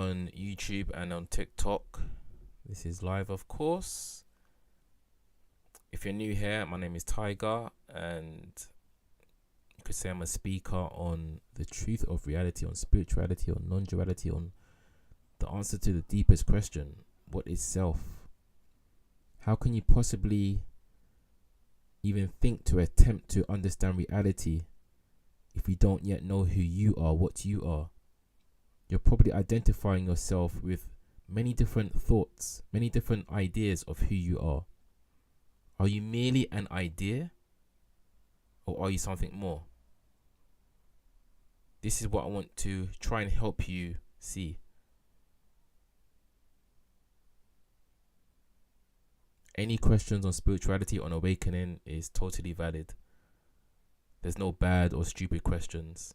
on YouTube and on TikTok. This is live, of course. If you're new here, my name is Tiger, and you could say I'm a speaker on the truth of reality, on spirituality, on non-duality, on the answer to the deepest question: what is self? How can you possibly even think to attempt to understand reality if you don't yet know who you are, what you are? You're probably identifying yourself with many different thoughts, many different ideas of who you are. Are you merely an idea, or are you something more? This is what I want to try and help you see. Any questions on spirituality, on awakening, is totally valid. There's no bad or stupid questions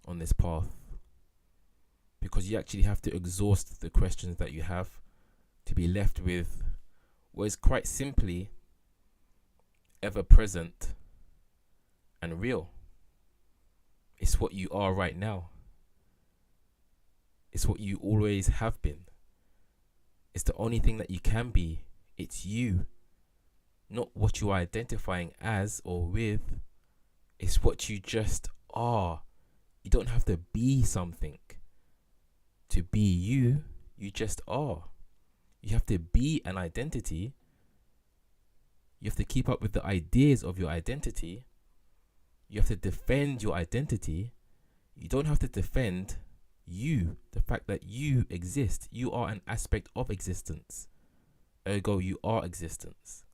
on this path, because you actually have to exhaust the questions that you have to be left with what is quite simply ever present and real. It's what you are right now. It's what you always have been. It's the only thing that you can be. It's you, not what you are identifying as or with. It's what you just are. You don't have to be something to be you. You just are. You have to be an identity. You have to keep up with the ideas of your identity. You have to defend your identity. You don't have to defend you, the fact that you exist. You are an aspect of existence. Ergo, you are existence.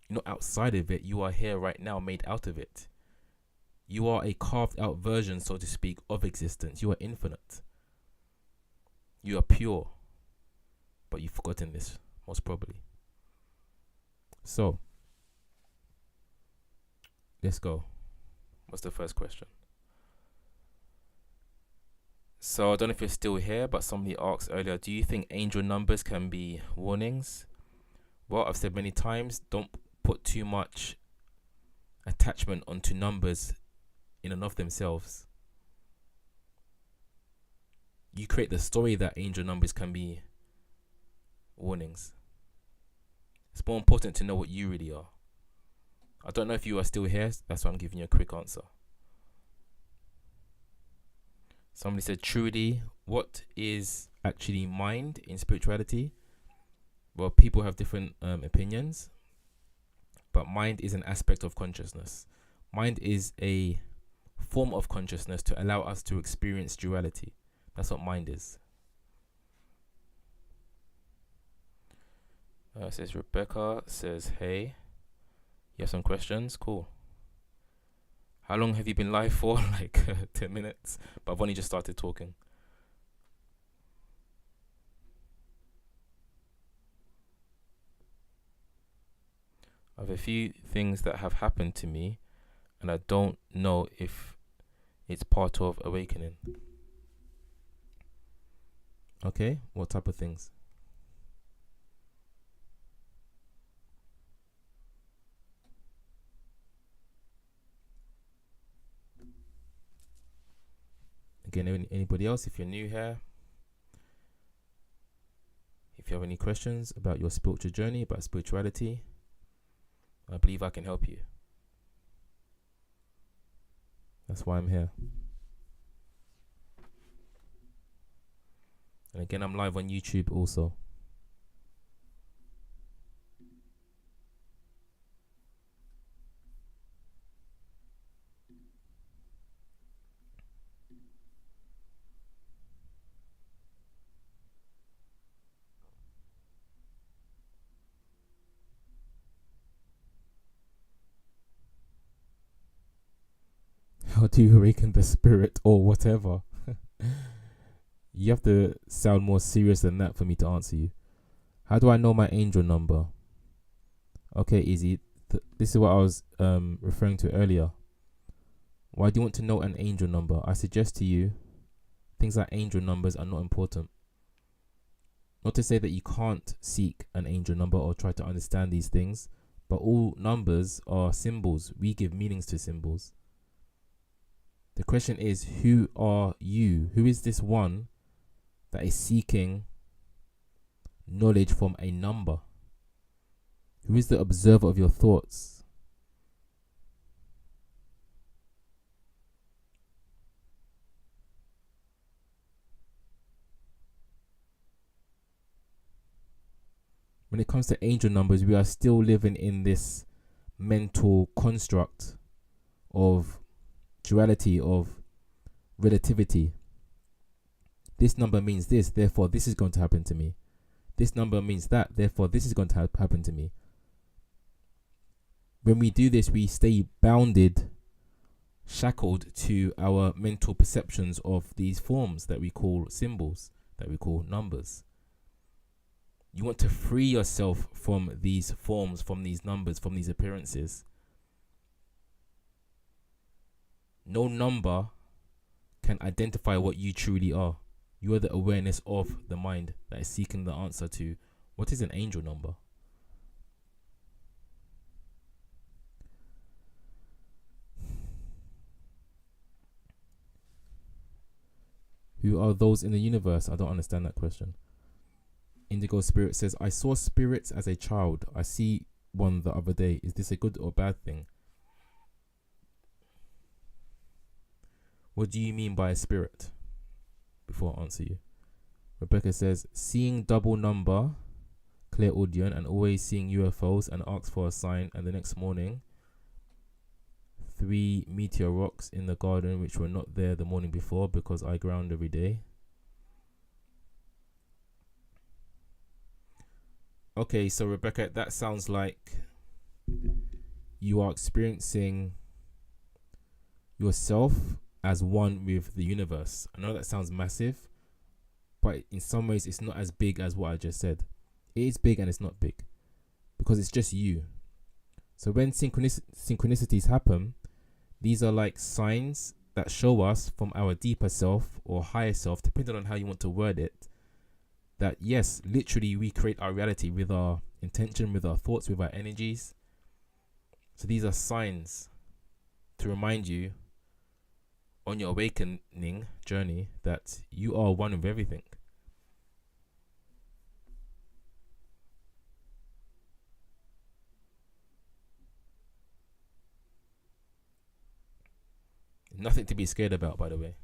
You're not outside of it. You are here right now, made out of it. You are a carved out version, so to speak, of existence. You are infinite. You are pure. But you've forgotten this, most probably. So, let's go. What's the first question? So, I don't know if you're still here, but somebody asked earlier, do you think angel numbers can be warnings? Well, I've said many times, don't put too much attachment onto numbers in and of themselves. You create the story that angel numbers can be warnings. It's more important to know what you really are. I don't know if you are still here, that's why I'm giving you a quick answer. Somebody said, truly, what is actually mind in spirituality? Well, people have different opinions, but mind is an aspect of consciousness. Mind is a form of consciousness to allow us to experience duality. That's what mind is. Says Rebecca, says, hey, you have some questions? Cool. How long have you been live for? Like 10 minutes, but I've only just started talking. I have a few things that have happened to me, and I don't know if it's part of awakening. Okay, what type of things? Again, anybody else, if you're new here, if you have any questions about your spiritual journey, about spirituality, I believe I can help you. That's why I'm here. And again, I'm live on YouTube also. How do you awaken the spirit or whatever? You have to sound more serious than that for me to answer you. How do I know my angel number? Okay, easy. This is what I was referring to earlier. Why do you want to know an angel number? I suggest to you, things like angel numbers are not important. Not to say that you can't seek an angel number or try to understand these things, but all numbers are symbols. We give meanings to symbols. The question is, who are you? Who is this one that is seeking knowledge from a number? Who is the observer of your thoughts? When it comes to angel numbers, we are still living in this mental construct of duality, of relativity. This number means this, therefore this is going to happen to me. This number means that, therefore this is going to happen to me. When we do this, we stay bounded, shackled to our mental perceptions of these forms that we call symbols, that we call numbers. You want to free yourself from these forms, from these numbers, from these appearances. No number can identify what you truly are. You are the awareness of the mind that is seeking the answer to what is an angel number. Who are those in the universe? I don't understand that question. Indigo Spirit says, I saw spirits as a child. I see one the other day. Is this a good or bad thing? What do you mean by a spirit? Before I answer you. Rebecca says, seeing double number, clear audio, and always seeing UFOs and asks for a sign, and the next morning 3 meteor rocks in the garden which were not there the morning before because I ground every day. Okay, so Rebecca, that sounds like you are experiencing yourself as one with the universe. I know that sounds massive, but in some ways it's not as big as what I just said. It is big and it's not big because it's just you. So when synchronicities happen, these are like signs that show us from our deeper self or higher self, depending on how you want to word it, that yes, literally we create our reality with our intention, with our thoughts, with our energies. So these are signs to remind you on your awakening journey that you are one with everything. Nothing to be scared about, by the way.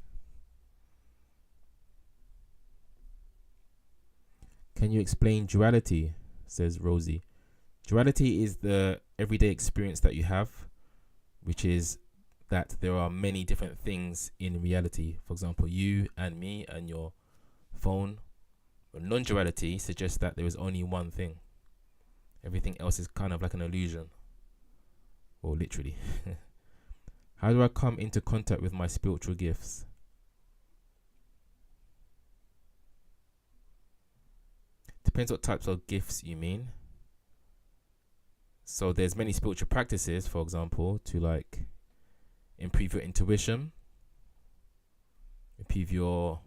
Can you explain duality? Says Rosie. Duality is the everyday experience that you have, which is that there are many different things in reality. For example, you and me and your phone. Non-duality suggests that there is only one thing. Everything else is kind of like an illusion. Or literally. How do I come into contact with my spiritual gifts? Depends what types of gifts you mean. So there's many spiritual practices, for example, to like improve your intuition, improve your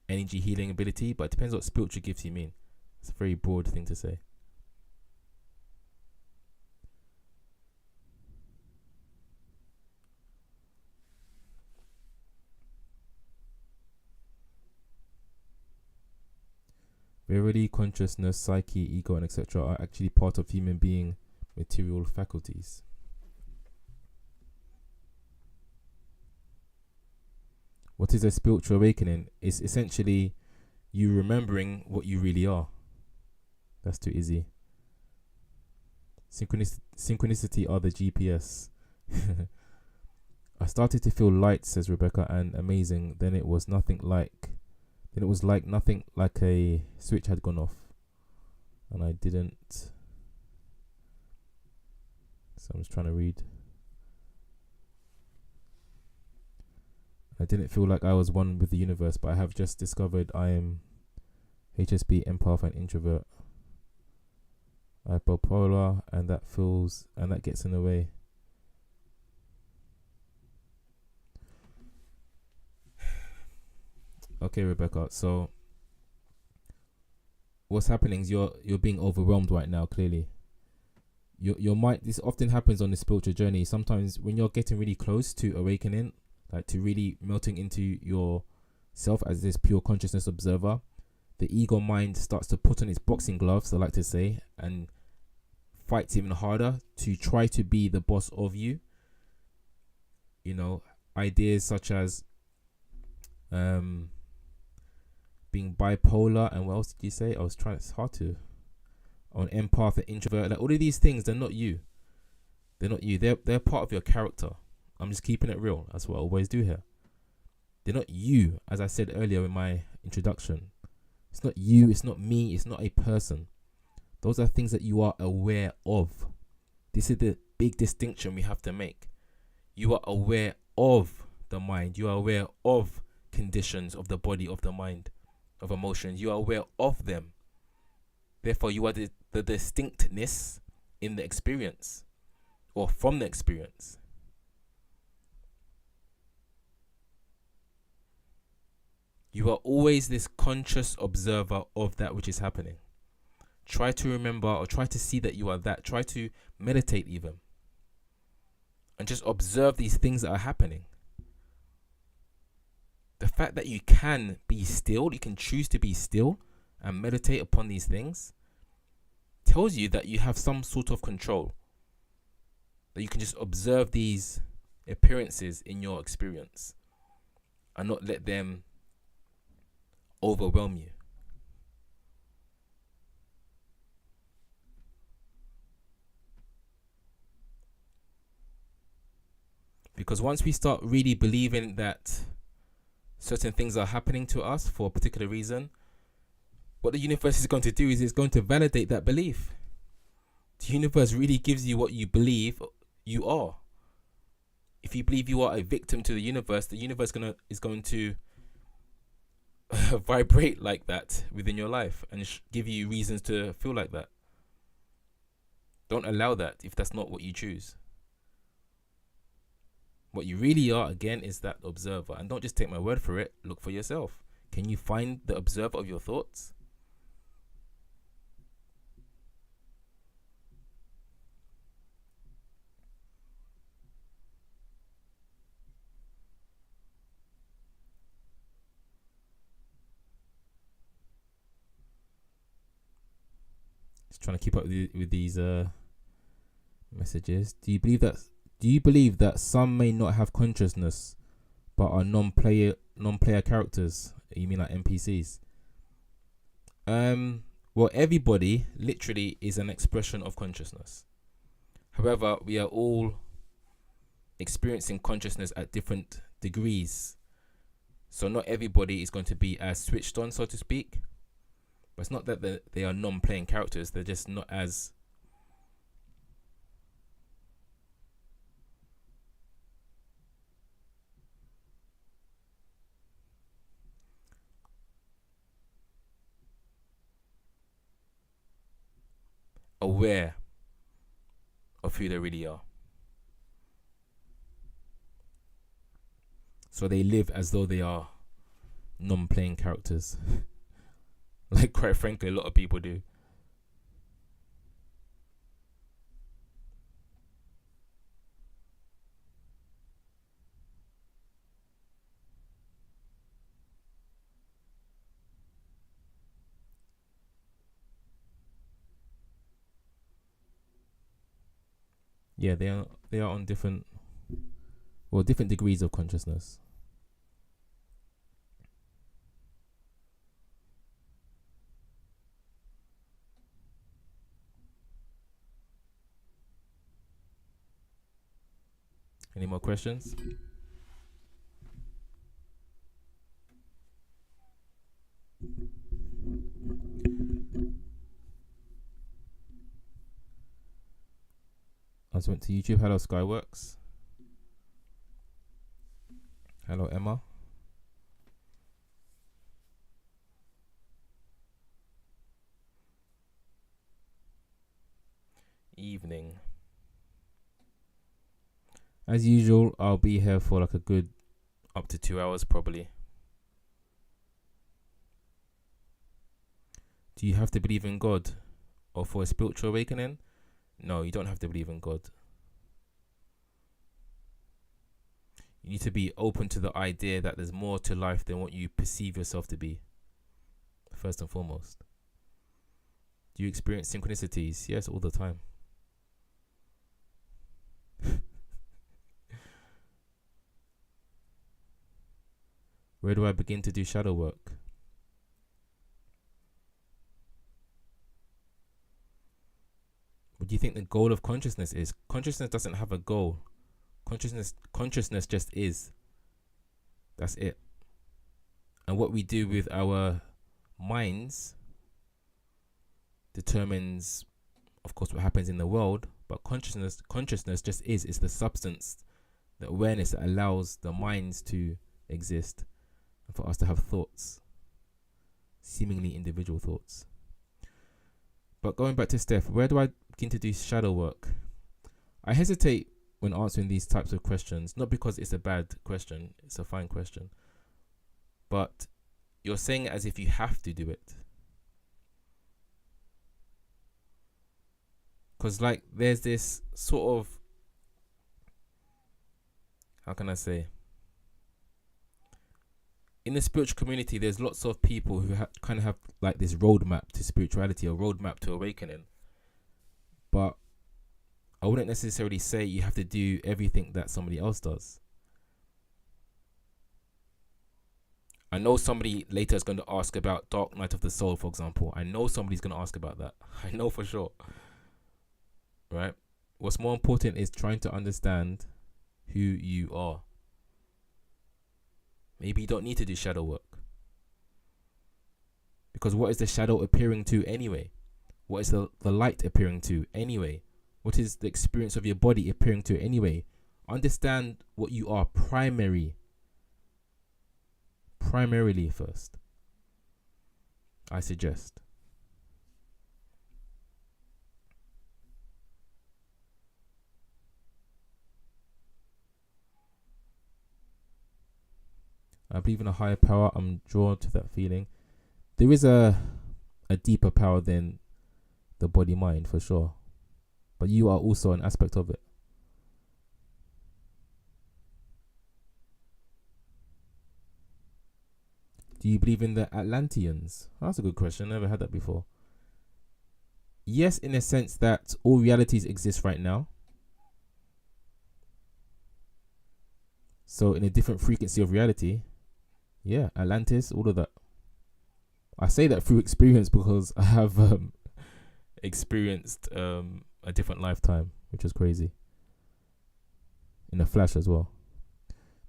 energy healing ability, but it depends what spiritual gifts you mean. It's a very broad thing to say. Verily, consciousness, psyche, ego, and etc. are actually part of human being material faculties. What is a spiritual awakening? It's essentially you remembering what you really are. That's too easy. Synchronicity are the GPS. I started to feel light, says Rebecca, and amazing. Then it was nothing like. Then it was like nothing like a switch had gone off, and I didn't. So I'm just trying to read. I didn't feel like I was one with the universe, but I have just discovered I am HSP, empath, and introvert. I am bipolar, and that gets in the way. Okay, Rebecca. So what's happening is you're being overwhelmed right now. Clearly, your mind. This often happens on the spiritual journey. Sometimes when you're getting really close to awakening, like to really melting into yourself as this pure consciousness observer, the ego mind starts to put on its boxing gloves, I like to say, and fights even harder to try to be the boss of you. You know, ideas such as being bipolar, and what else did you say? I was trying, it's hard to, on empath, an introvert, like all of these things, they're not you. They're not you. They're part of your character. I'm just keeping it real. That's what I always do here. They're not you, as I said earlier in my introduction. It's not you, it's not me, it's not a person. Those are things that you are aware of. This is the big distinction we have to make. You are aware of the mind. You are aware of conditions of the body, of the mind, of emotions. You are aware of them. Therefore, you are the distinctness in the experience, or from the experience. You are always this conscious observer of that which is happening. Try to remember, or try to see that you are that. Try to meditate even. And just observe these things that are happening. The fact that you can be still, you can choose to be still and meditate upon these things, tells you that you have some sort of control. That you can just observe these appearances in your experience and not let them overwhelm you. Because once we start really believing that certain things are happening to us for a particular reason, what the universe is going to do is it's going to validate that belief. The universe really gives you what you believe you are. If you believe you are a victim to the universe is going to vibrate like that within your life and give you reasons to feel like that. Don't allow that if that's not what you choose. What you really are, again, is that observer. And don't just take my word for it. Look for yourself. Can you find the observer of your thoughts? Just trying to keep up with these messages. Do you believe that some may not have consciousness but are non-player characters? You mean like NPCs? Well, everybody literally is an expression of consciousness. However, we are all experiencing consciousness at different degrees. So not everybody is going to be as switched on, so to speak. But it's not that they are non-playing characters. They're just not as aware of who they really are. So they live as though they are non-playing characters. Like, quite frankly, a lot of people do. Yeah, they are on different degrees of consciousness. Any more questions? I just went to YouTube. Hello, Skyworks. Hello, Emma. Evening. As usual, I'll be here for like a good up to 2 hours probably. Do you have to believe in God or for a spiritual awakening? No, you don't have to believe in God. You need to be open to the idea that there's more to life than what you perceive yourself to be, first and foremost. Do you experience synchronicities? Yes, all the time. Where do I begin to do shadow work? What do you think the goal of consciousness is? Consciousness doesn't have a goal. Consciousness just is. That's it. And what we do with our minds determines, of course, what happens in the world. But consciousness just is. It's the substance, the awareness that allows the minds to exist and for us to have thoughts, seemingly individual thoughts. But going back to Steph, where do I begin to do shadow work? I hesitate when answering these types of questions, not because it's a bad question, it's a fine question, but you're saying it as if you have to do it. Because like there's this sort of, how can I say, in the spiritual community there's lots of people who kind of have like this roadmap to spirituality, or roadmap to awakening, but I wouldn't necessarily say you have to do everything that somebody else does. I know somebody later is going to ask about Dark Night of the Soul, for example. I know somebody's going to ask about that. I know for sure. Right? What's more important is trying to understand who you are. Maybe you don't need to do shadow work. Because what is the shadow appearing to anyway? What is the light appearing to anyway? What is the experience of your body appearing to anyway? Understand what you are primarily first, I suggest. I believe in a higher power. I'm drawn to that feeling. There is a deeper power than the body mind, for sure. But you are also an aspect of it. Do you believe in the Atlanteans? Oh, that's a good question. Never had that before. Yes, in a sense that all realities exist right now. So in a different frequency of reality, yeah, Atlantis, all of that. I say that through experience because I have experienced a different lifetime, which is crazy. In a flash as well.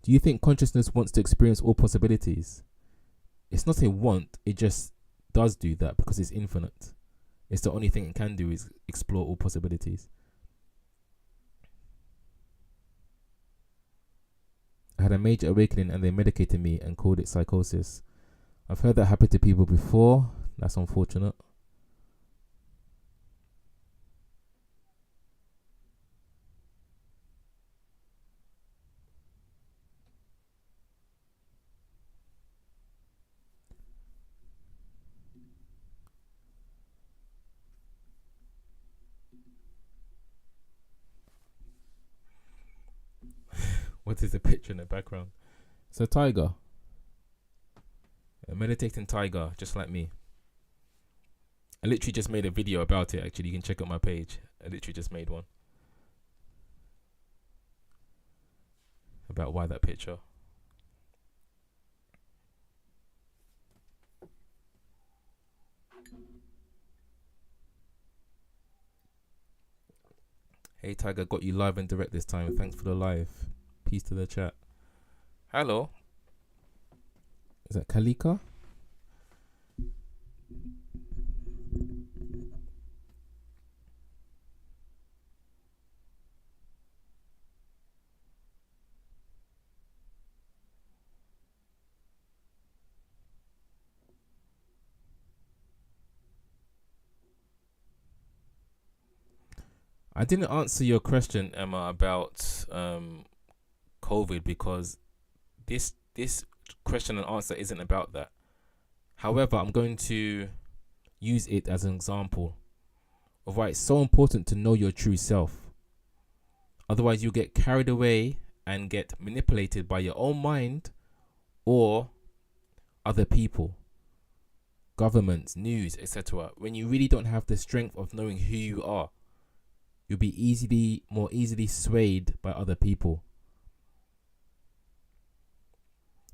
Do you think consciousness wants to experience all possibilities? It's not a want, it just does do that because it's infinite. It's the only thing it can do is explore all possibilities. I had a major awakening and they medicated me and called it psychosis. I've heard that happen to people before. That's unfortunate. What is the picture in the background? It's a tiger. A meditating tiger, just like me. I literally just made a video about it, actually. You can check out my page. I literally just made one. About why that picture. Hey Tiger, got you live and direct this time. Thanks for the live. Peace to the chat. Hello. Is that Kalika? I didn't answer your question, Emma, about COVID because this question and answer isn't about that. However, I'm going to use it as an example of why it's so important to know your true self. Otherwise, you'll get carried away and get manipulated by your own mind or other people, governments, news, etc. When you really don't have the strength of knowing who you are, you'll be more easily swayed by other people.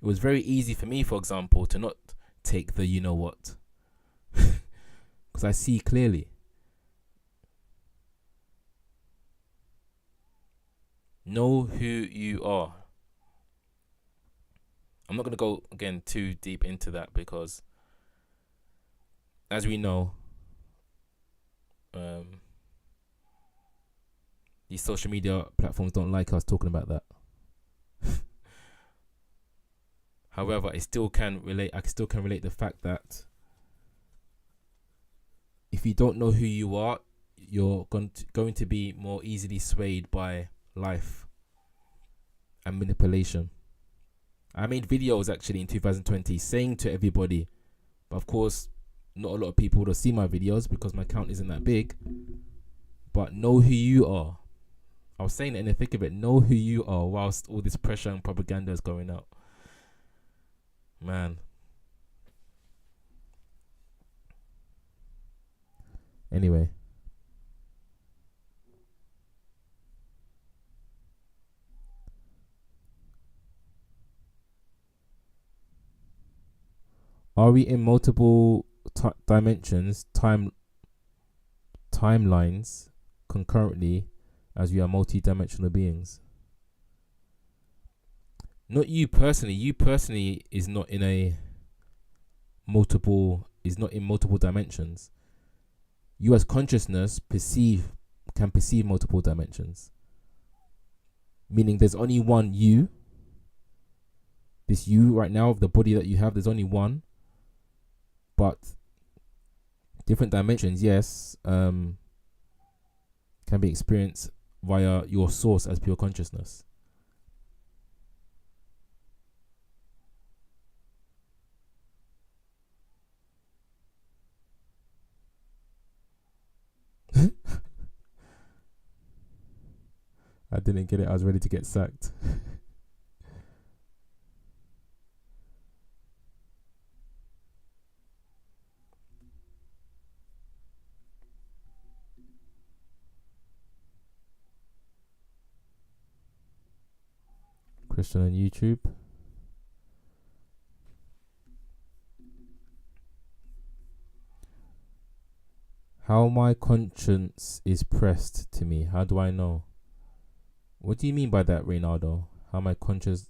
It was very easy for me, for example, to not take the you know what, because I see clearly. Know who you are. I'm not going to go again too deep into that because, as we know, these social media platforms don't like us talking about that. However, I still can relate the fact that if you don't know who you are, you're going to be more easily swayed by life and manipulation. I made videos actually in 2020 saying to everybody, but of course, not a lot of people will see my videos because my account isn't that big, but know who you are. I was saying it in the thick of it, know who you are whilst all this pressure and propaganda is going out. Man. Anyway. Are we in multiple dimensions, timelines concurrently as we are multi-dimensional beings? Not you personally. You personally is not in multiple dimensions. You as consciousness can perceive multiple dimensions. Meaning there's only one you. This you right now, of the body that you have, there's only one. But different dimensions, yes, can be experienced via your source as pure consciousness. I didn't get it. I was ready to get sacked. Christian on YouTube. How my conscience is pressed to me. How do I know? What do you mean by that, Reynaldo? How my conscience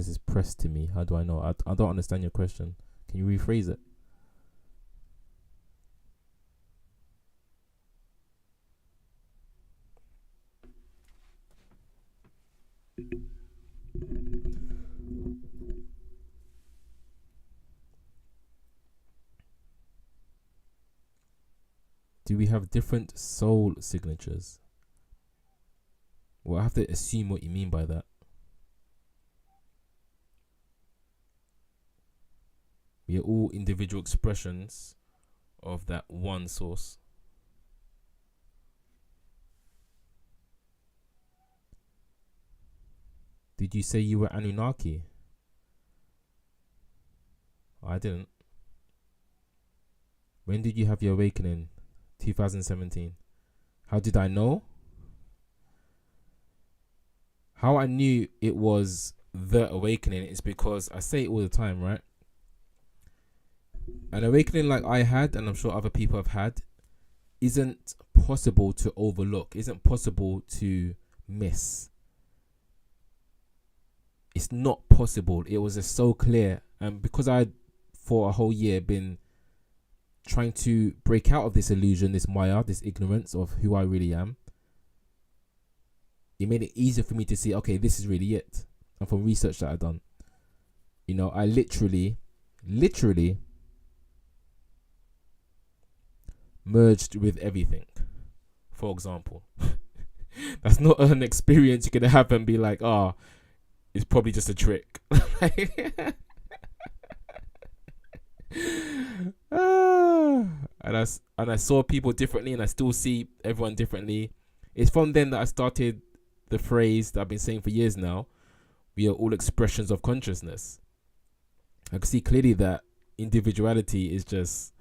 is pressed to me. How do I know? I don't understand your question. Can you rephrase it? Do we have different soul signatures? Well, I have to assume what you mean by that. We are all individual expressions of that one source. Did you say you were Anunnaki? I didn't. When did you have your awakening? 2017. How did I know? How I knew it was the awakening is because I say it all the time, right? An awakening like I had, and I'm sure other people have had, isn't possible to overlook, isn't possible to miss. It's not possible. It was just so clear. And because I, for a whole year, been trying to break out of this illusion, this Maya, this ignorance of who I really am, it made it easier for me to see, okay, this is really it. And from research that I've done, you know, I literally merged with everything. For example, that's not an experience you can have and be like, it's probably just a trick. And I saw people differently, and I still see everyone differently. It's from then that I started the phrase that I've been saying for years now, We are all expressions of consciousness. I can see clearly that individuality is just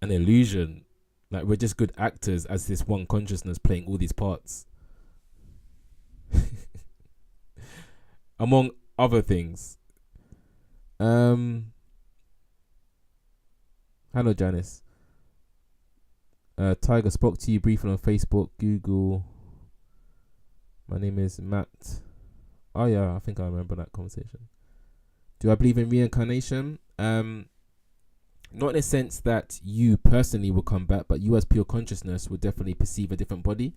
an illusion. Like, we're just good actors as this one consciousness playing all these parts. Among other things. Hello, Janice. Tiger, spoke to you briefly on Facebook, Google. My name is Matt. Oh yeah, I think I remember that conversation. Do I believe in reincarnation? Not in a sense that you personally will come back, but you as pure consciousness will definitely perceive a different body.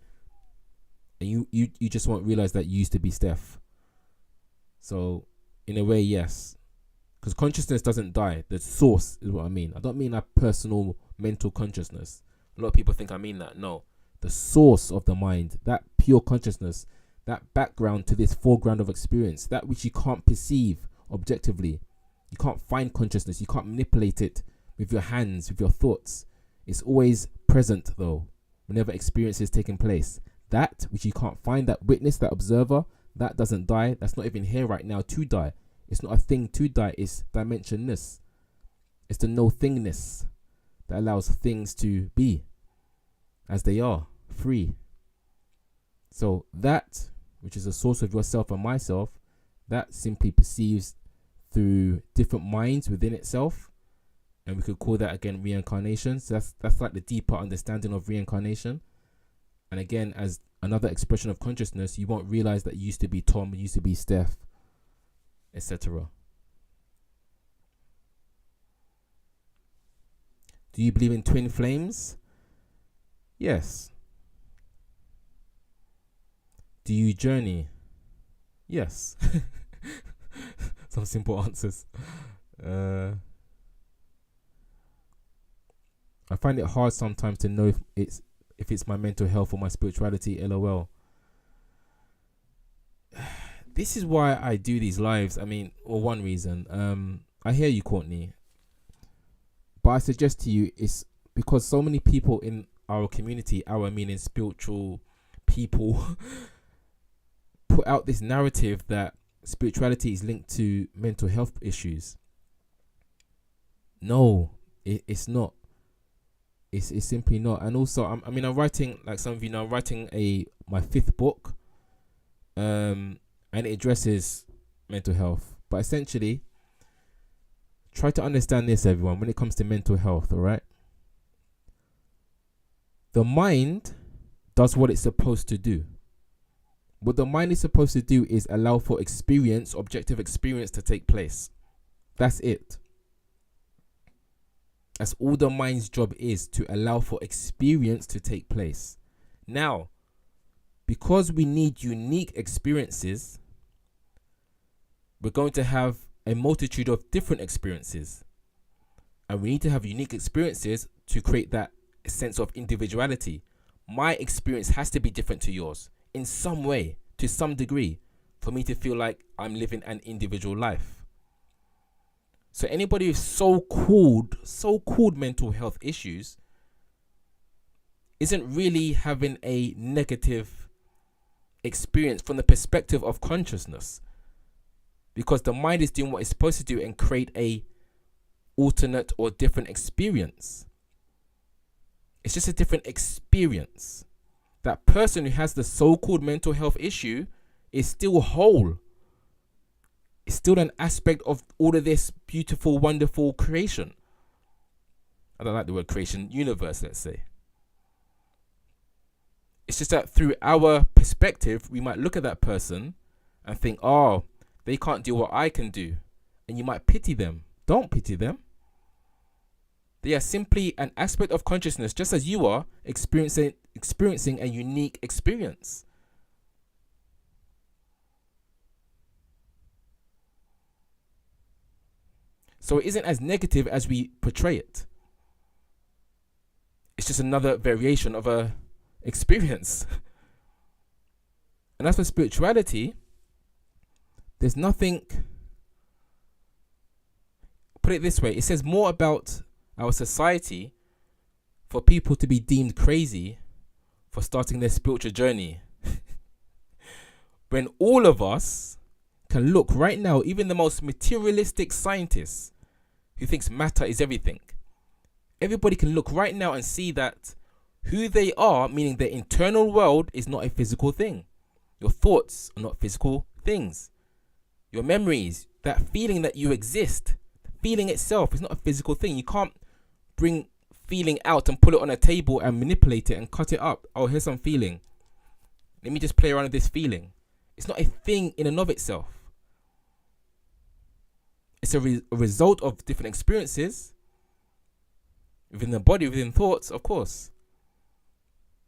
And you just won't realize that you used to be Steph. So, in a way, yes. Because consciousness doesn't die. The source is what I mean. I don't mean a personal mental consciousness. A lot of people think I mean that. No. The source of the mind, that pure consciousness, that background to this foreground of experience, that which you can't perceive objectively. You can't find consciousness. You can't manipulate it with your hands, with your thoughts. It's always present, though, whenever experience is taking place. That which you can't find, that witness, that observer, that doesn't die. That's not even here right now to die. It's not a thing to die. It's dimensionness. It's the no-thingness that allows things to be as they are, free. So that, which is a source of yourself and myself, that simply perceives through different minds within itself. And we could call that, again, reincarnation. So that's like the deeper understanding of reincarnation. And again, as another expression of consciousness, you won't realize that you used to be Tom, you used to be Steph, etc. Do you believe in twin flames? Yes. Do you journey? Yes. Some simple answers. I find it hard sometimes to know if it's my mental health or my spirituality. LOL. This is why I do these lives. I mean, or one reason. I hear you, Courtney, but I suggest to you it's because so many people in our community, our meaning spiritual people, put out this narrative that spirituality is linked to mental health issues. No, it's not. It's simply not. And also, I'm writing, like some of you know, I'm writing my 5th book, and it addresses mental health. But essentially, try to understand this, everyone, when it comes to mental health, all right? The mind does what it's supposed to do. What the mind is supposed to do is allow for experience, objective experience, to take place. That's it. That's all the mind's job is, to allow for experience to take place. Now, because we need unique experiences, we're going to have a multitude of different experiences. And we need to have unique experiences to create that sense of individuality. My experience has to be different to yours in some way, to some degree, for me to feel like I'm living an individual life. So anybody with so-called mental health issues isn't really having a negative experience from the perspective of consciousness, because the mind is doing what it's supposed to do and create a alternate or different experience. It's just a different experience. That person who has the so-called mental health issue is still whole. It's still an aspect of all of this beautiful, wonderful creation. I don't like the word creation, universe, let's say. It's just that through our perspective, we might look at that person and think, oh, they can't do what I can do. And you might pity them. Don't pity them. They are simply an aspect of consciousness, just as you are experiencing a unique experience. So it isn't as negative as we portray it. It's just another variation of a experience. And as for spirituality, there's nothing, put it this way, it says more about our society for people to be deemed crazy for starting their spiritual journey. when all of us can look right now, even the most materialistic scientists who thinks matter is everything, everybody can look right now and see that who they are, meaning their internal world, is not a physical thing. Your thoughts are not physical things. Your memories, that feeling that you exist, feeling itself is not a physical thing. You can't bring feeling out and put it on a table and manipulate it and cut it up. Oh, here's some feeling. Let me just play around with this feeling. It's not a thing in and of itself. It's a result of different experiences within the body, within thoughts, of course.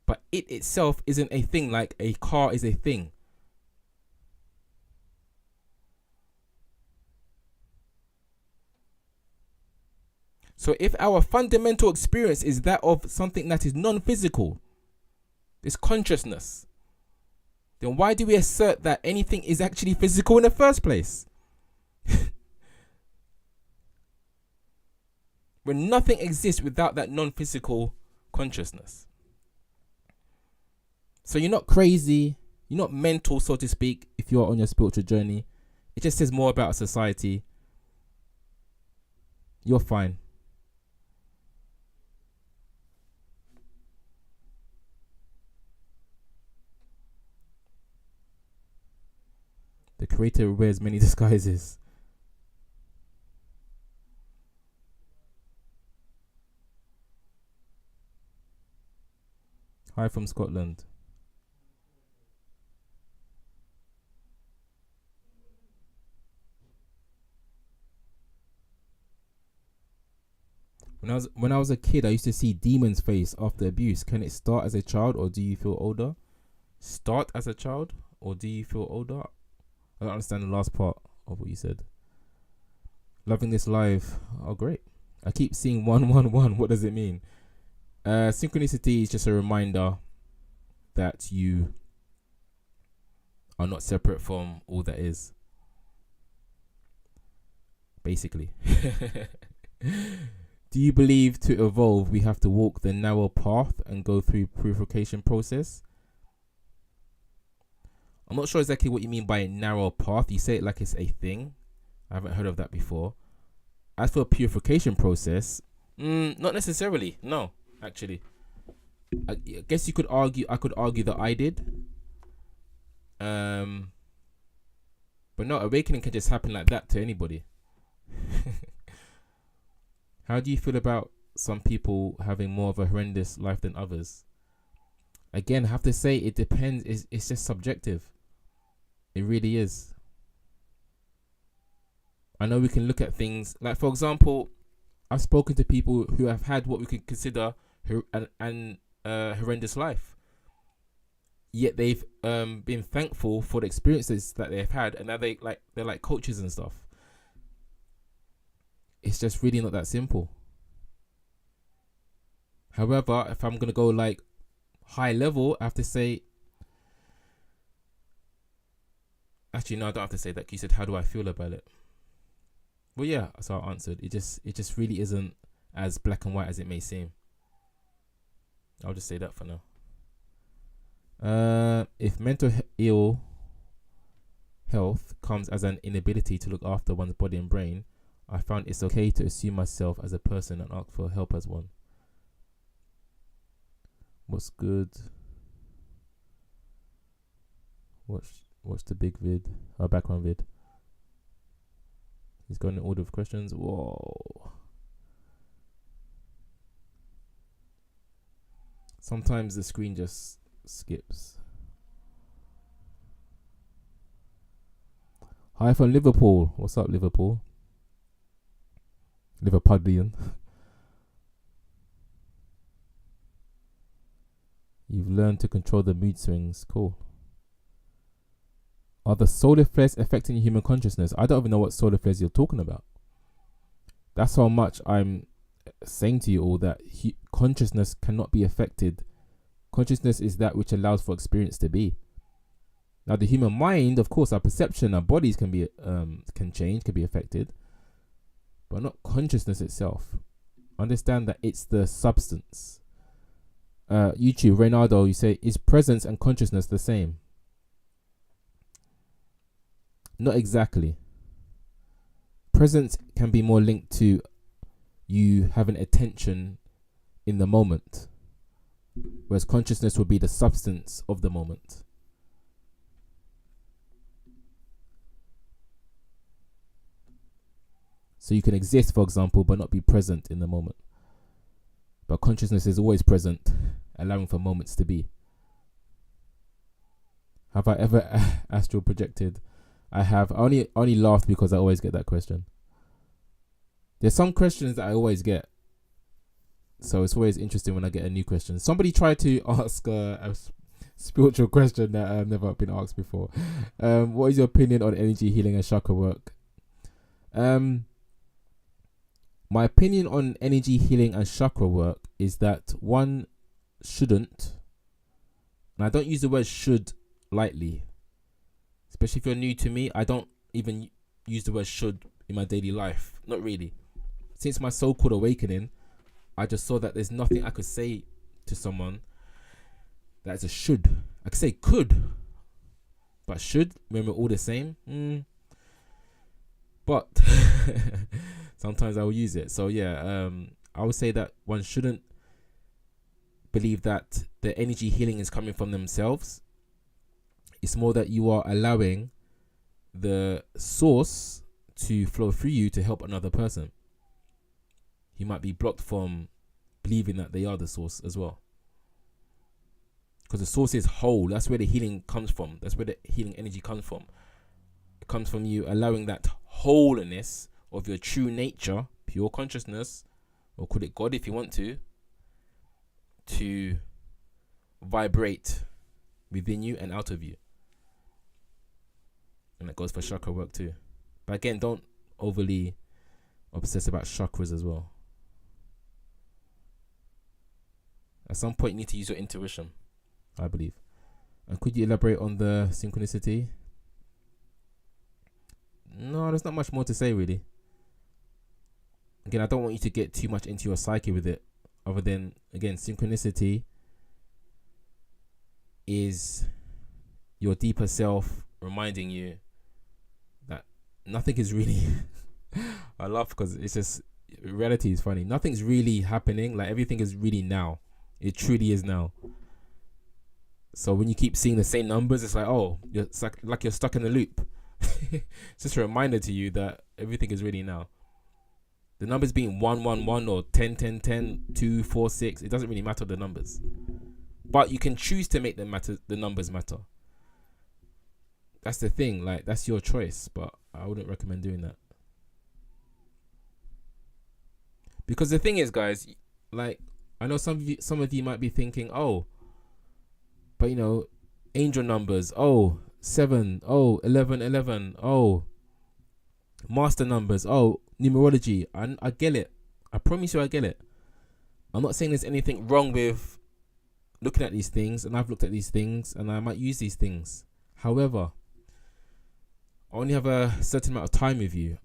But it itself isn't a thing like a car is a thing. So if our fundamental experience is that of something that is non-physical, this consciousness, then why do we assert that anything is actually physical in the first place? When nothing exists without that non-physical consciousness. So you're not crazy, you're not mental, so to speak, if you're on your spiritual journey. It just says more about society. You're fine. The creator wears many disguises. Hi from Scotland. When I was a kid, I used to see demons face after abuse. Can it start as a child, or do you feel older? Start as a child, or do you feel older? I don't understand the last part of what you said. Loving this live. Oh, great. I keep seeing 111. What does it mean? Synchronicity is just a reminder that you are not separate from all that is. Basically. Do you believe to evolve we have to walk the narrow path and go through purification process? I'm not sure exactly what you mean by narrow path. You say it like it's a thing. I haven't heard of that before. As for purification process, not necessarily. No, actually. I guess you could argue. I could argue that I did. But no, awakening can just happen like that to anybody. How do you feel about some people having more of a horrendous life than others? Again, I have to say it depends. It's just subjective. It really is. I know we can look at things like, for example, I've spoken to people who have had what we could consider an horrendous life. Yet they've been thankful for the experiences that they've had, and now they're like coaches and stuff. It's just really not that simple. However, if I'm gonna go like high level, I have to say. Actually, no, I don't have to say that. You said, "How do I feel about it?" Well, yeah, so I answered. It just really isn't as black and white as it may seem. I'll just say that for now. If mental ill health comes as an inability to look after one's body and brain, I found it's okay to assume myself as a person and ask for help as one. What's good? Watch the big vid, background vid. He's got an order of questions. Whoa. Sometimes the screen just skips. Hi from Liverpool. What's up, Liverpool? Liverpudlian. You've learned to control the mood swings. Cool. Are the solar flares affecting human consciousness? I don't even know what solar flares you're talking about. That's how much I'm saying to you all that consciousness cannot be affected. Consciousness is that which allows for experience to be. Now, the human mind, of course, our perception, our bodies can be can change, can be affected, but not consciousness itself. Understand that it's the substance. YouTube, Reynaldo, you say, is presence and consciousness the same? Not exactly. Presence can be more linked to you having attention in the moment, whereas consciousness will be the substance of the moment. So you can exist, for example, but not be present in the moment. But consciousness is always present, allowing for moments to be. Have I ever astral projected? I have. I only laughed because I always get that question. There's some questions that I always get, so it's always interesting when I get a new question. Somebody tried to ask a spiritual question that I've never been asked before. What is your opinion on energy healing and chakra work? My opinion on energy healing and chakra work is that one shouldn't, and I don't use the word should lightly, especially if you're new to me. I don't even use the word should in my daily life. Not really. Since my so-called awakening, I just saw that there's nothing I could say to someone that's a should. I could say could, but should, when we're all the same. But sometimes I will use it. So yeah, I would say that one shouldn't believe that the energy healing is coming from themselves. It's more that you are allowing the source to flow through you to help another person. He might be blocked from believing that they are the source as well. Because the source is whole. That's where the healing comes from. That's where the healing energy comes from. It comes from you allowing that wholeness of your true nature, pure consciousness, or call it God if you want to vibrate within you and out of you. And that goes for chakra work too. But again, don't overly obsess about chakras as well. At some point, you need to use your intuition, I believe. And could you elaborate on the synchronicity? No, there's not much more to say, really. Again, I don't want you to get too much into your psyche with it. Other than, again, synchronicity is your deeper self reminding you that nothing is really... I laugh because it's just... reality is funny. Nothing's really happening. Like, everything is really now. It truly is now. So when you keep seeing the same numbers, it's like, oh, it's like you're stuck in a loop. It's just a reminder to you that everything is really now. The numbers being 1, 1, 1 or 10, 10, 10, 2, 4, 6, it doesn't really matter the numbers. But you can choose to make them matter, the numbers matter. That's the thing, like, that's your choice, but I wouldn't recommend doing that. Because the thing is, guys, like, I know some of you might be thinking, oh, but you know, angel numbers, 7, 11, 11, master numbers, numerology. I get it. I promise you I get it. I'm not saying there's anything wrong with looking at these things, and I've looked at these things, and I might use these things. However, I only have a certain amount of time with you.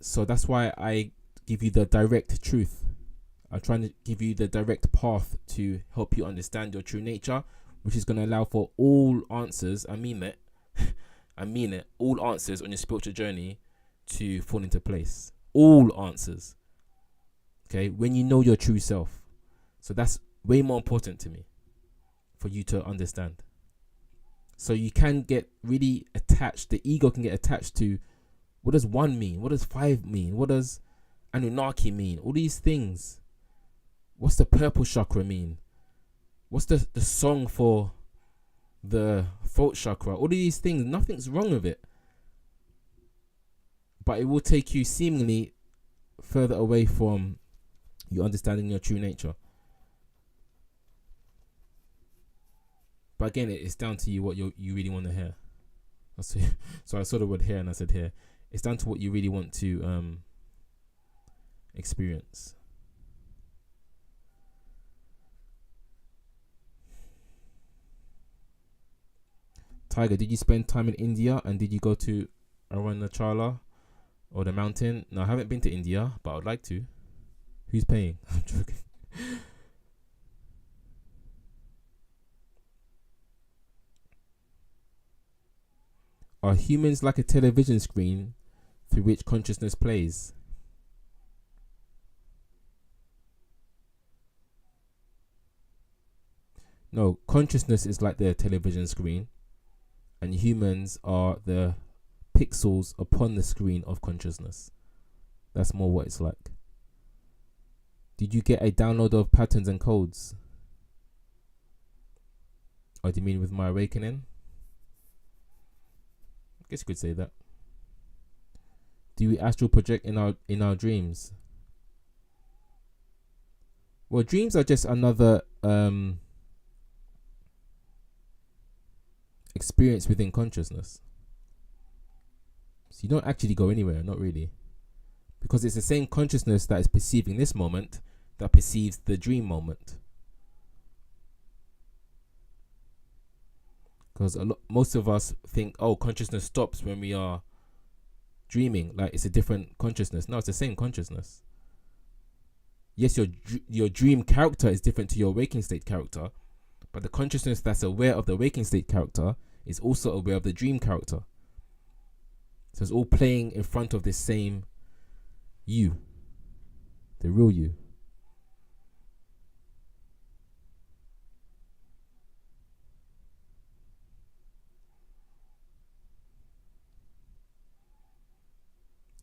So that's why I give you the direct truth. I'm trying to give you the direct path to help you understand your true nature, which is going to allow for all answers. I mean it. I mean it. All answers on your spiritual journey to fall into place. All answers. Okay? When you know your true self. So that's way more important to me for you to understand. So you can get really attached. The ego can get attached to, what does 1 mean? What does 5 mean? What does Anunnaki mean? All these things. What's the purple chakra mean? What's the song for the throat chakra? All these things, nothing's wrong with it. But it will take you seemingly further away from you understanding your true nature. But again, it's down to you what you really want to hear. So I saw the word here and I said here. It's down to what you really want to experience. Tiger, did you spend time in India and did you go to Arunachala or the mountain? No, I haven't been to India, but I would like to. Who's paying? I'm joking. Are humans like a television screen through which consciousness plays? No, consciousness is like the television screen, and humans are the pixels upon the screen of consciousness. That's more what it's like. Did you get a download of patterns and codes? Or do you mean with my awakening? I guess you could say that. Do we astral project in our dreams? Well, dreams are just another experience within consciousness. So you don't actually go anywhere, not really. Because it's the same consciousness that is perceiving this moment that perceives the dream moment. Because most of us think, oh, consciousness stops when we are dreaming, like it's a different consciousness. No, it's the same consciousness. Yes, your dream character is different to your waking state character, but the consciousness that's aware of the waking state character is also aware of the dream character. So it's all playing in front of this same you, the real you.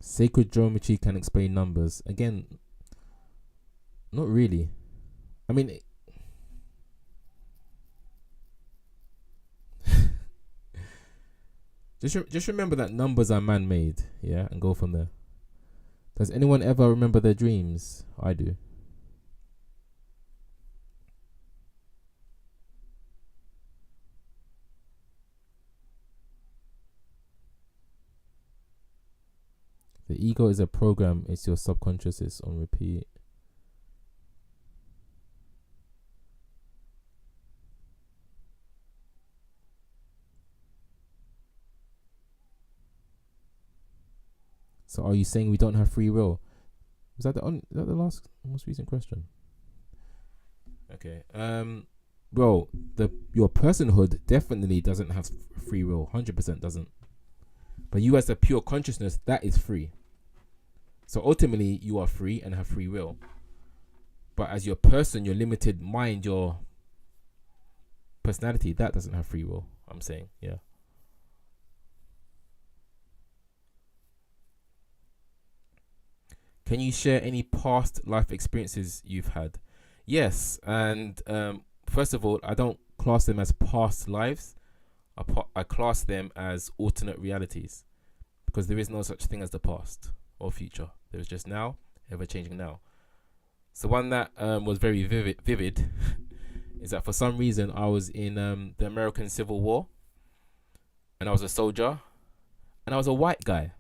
Sacred geometry can explain numbers. Again, not really. I mean, just remember that numbers are man-made, yeah, and go from there. Does anyone ever remember their dreams? I do. The ego is a program. It's your subconscious. It's on repeat. So are you saying we don't have free will? Is that the most recent question? Okay. Well, your personhood definitely doesn't have free will. 100% doesn't. But you as a pure consciousness, that is free. So ultimately, you are free and have free will. But as your person, your limited mind, your personality, that doesn't have free will. I'm saying, yeah. Can you share any past life experiences you've had? Yes, and first of all, I don't class them as past lives. I class them as alternate realities, because there is no such thing as the past or future. There is just now, ever changing now. So one that was very vivid is that for some reason I was in the American Civil War, and I was a soldier, and I was a white guy,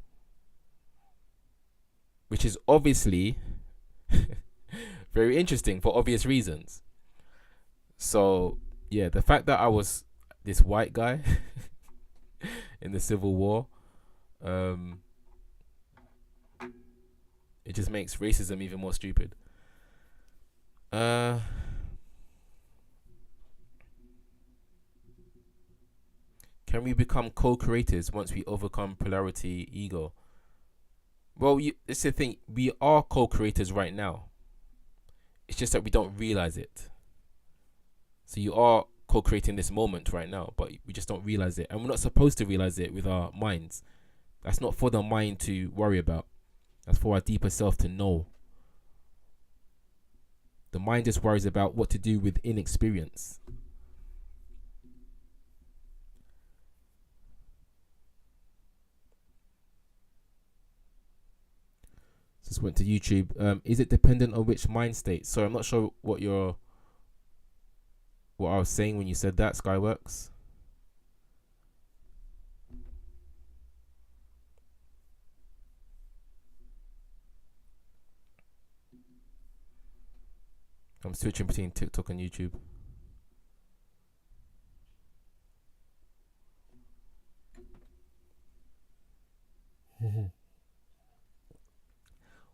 which is obviously very interesting for obvious reasons. So yeah, the fact that I was this white guy in the Civil War, it just makes racism even more stupid. Can we become co-creators once we overcome polarity ego? Well, it's the thing. We are co-creators right now. It's just that we don't realize it. So you are co-creating this moment right now, but we just don't realize it. And we're not supposed to realize it with our minds. That's not for the mind to worry about. That's for our deeper self to know. The mind just worries about what to do with inexperience. Just went to YouTube. Is it dependent on which mind state? So I'm not sure what I was saying when you said that, Skyworks. I'm switching between TikTok and YouTube.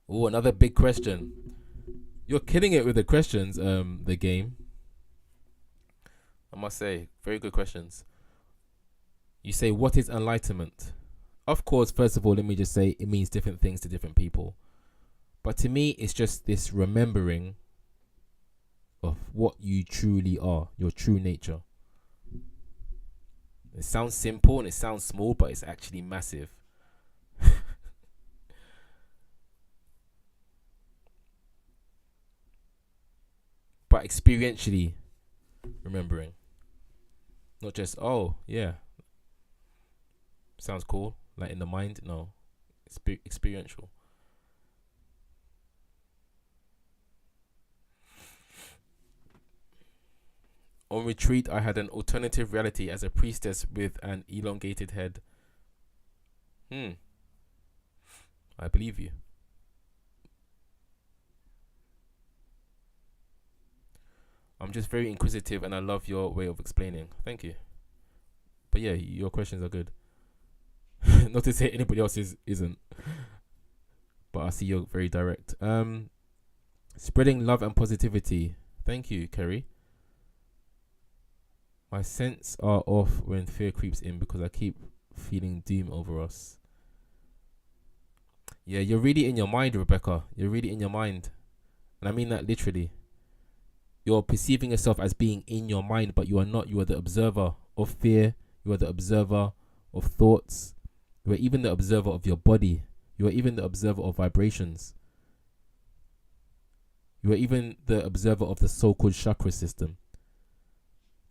Oh, another big question. You're killing it with the questions, the game. I must say, very good questions. You say, what is enlightenment? Of course, first of all, let me just say it means different things to different people. But to me, it's just this remembering of what you truly are, your true nature. It sounds simple and it sounds small, but it's actually massive. But experientially remembering. Not just, oh, yeah, sounds cool, like in the mind. No, experiential. On retreat, I had an alternative reality as a priestess with an elongated head. I believe you. I'm just very inquisitive and I love your way of explaining. Thank you. But yeah, your questions are good. Not to say anybody else isn't. But I see you're very direct. Spreading love and positivity. Thank you, Kerry. My scents are off when fear creeps in because I keep feeling doom over us. Yeah, you're really in your mind, Rebecca. You're really in your mind. And I mean that literally. You're perceiving yourself as being in your mind, but you are not. You are the observer of fear. You are the observer of thoughts. You are even the observer of your body. You are even the observer of vibrations. You are even the observer of the so-called chakra system.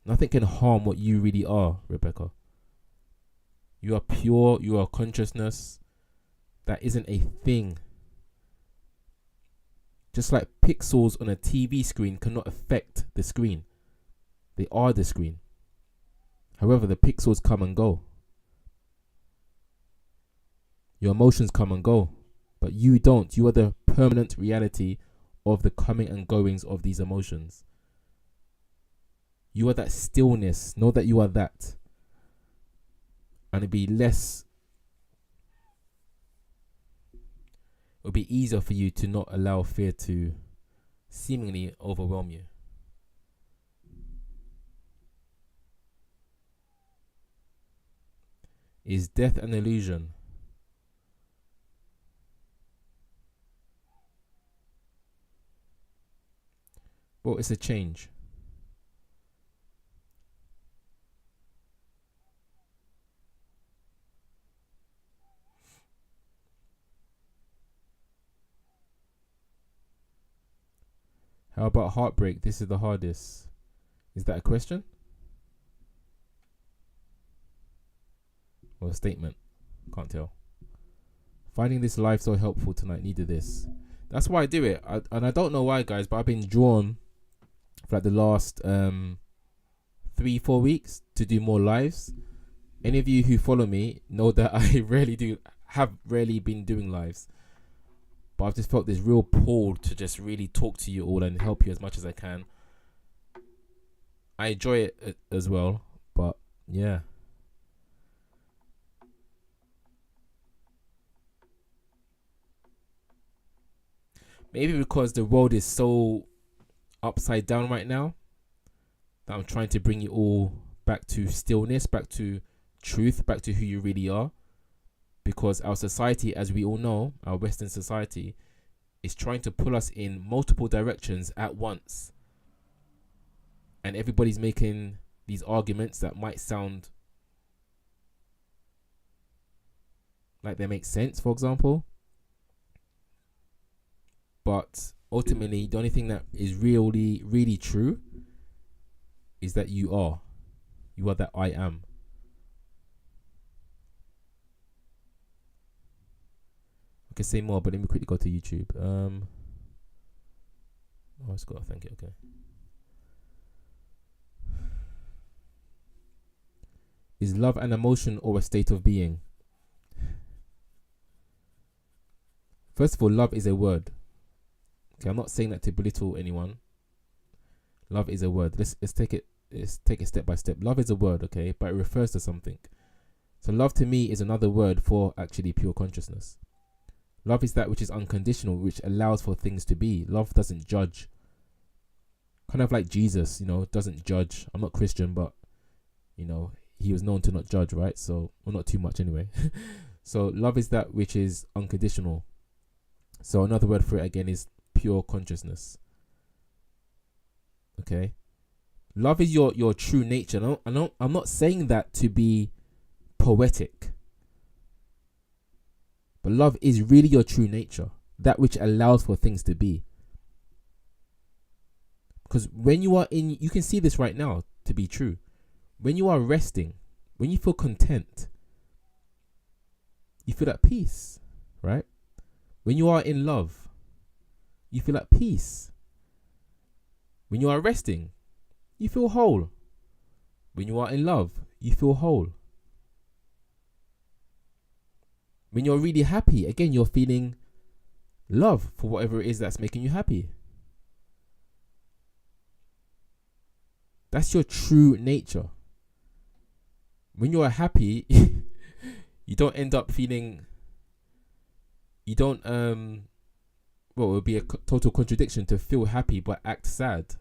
Nothing can harm what you really are, Rebecca. You are pure. You are consciousness. That isn't a thing. Just like pixels on a TV screen cannot affect the screen. They are the screen. However, the pixels come and go. Your emotions come and go. But you don't. You are the permanent reality of the coming and goings of these emotions. You are that stillness. Know that you are that. And it'd be less. It would be easier for you to not allow fear to seemingly overwhelm you. Is death an illusion? Well, it's a change. How about heartbreak? This is the hardest. Is that a question? Or a statement? Can't tell. Finding this life so helpful tonight. Needed this. That's why I do it. And I don't know why, guys, but I've been drawn for like the last 3-4 weeks to do more lives. Any of you who follow me know that I have rarely been doing lives. But I've just felt this real pull to just really talk to you all and help you as much as I can. I enjoy it as well, but yeah. Maybe because the world is so upside down right now that I'm trying to bring you all back to stillness, back to truth, back to who you really are. Because our society, as we all know, our Western society, is trying to pull us in multiple directions at once. And everybody's making these arguments that might sound like they make sense, for example. But ultimately, the only thing that is really, really true is that you are. You are that I am. I can say more, but let me quickly go to YouTube. Oh, it's got. Thank you. Okay. Is love an emotion or a state of being? First of all, love is a word. Okay, I'm not saying that to belittle anyone. Love is a word. Let's take it. Let's take it step by step. Love is a word, okay, but it refers to something. So love to me is another word for actually pure consciousness. Love is that which is unconditional, which allows for things to be. Love doesn't judge. Kind of like Jesus, doesn't judge. I'm not Christian, but, he was known to not judge, right? So, well, not too much anyway. So love is that which is unconditional. So another word for it again is pure consciousness. Okay. Love is your true nature. I'm not saying that to be poetic. But love is really your true nature. That which allows for things to be. Because when you are in, you can see this right now to be true. When you are resting, when you feel content, you feel at peace, right? When you are in love, you feel at peace. When you are resting, you feel whole. When you are in love, you feel whole. When you're really happy, again, you're feeling love for whatever it is that's making you happy. That's your true nature. When you are happy, you don't end up feeling, you don't, well, it would be a total contradiction to feel happy but act sad.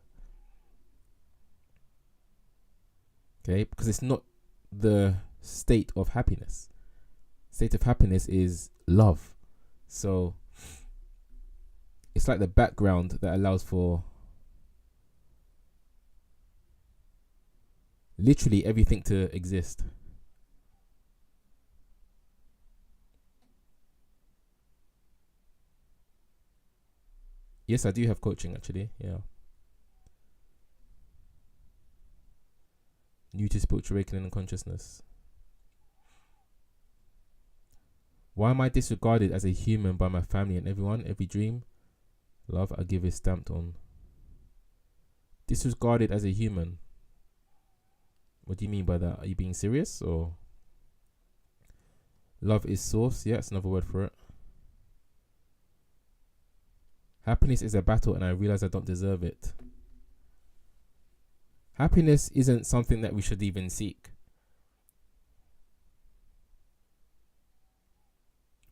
Okay, because it's not the state of happiness. State of happiness is love. So it's like the background that allows for literally everything to exist. Yes, I do have coaching actually. Yeah. New to spiritual awakening and consciousness. Why am I disregarded as a human by my family and everyone? Every dream, love I give is stamped on. Disregarded as a human. What do you mean by that? Are you being serious or? Love is source. Yeah, that's another word for it. Happiness is a battle and I realize I don't deserve it. Happiness isn't something that we should even seek.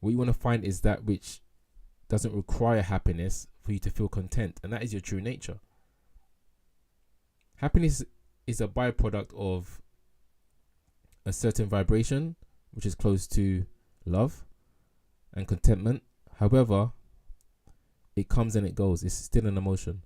What you want to find is that which doesn't require happiness for you to feel content, and that is your true nature. Happiness is a byproduct of a certain vibration, which is close to love and contentment. However, it comes and it goes. It's still an emotion.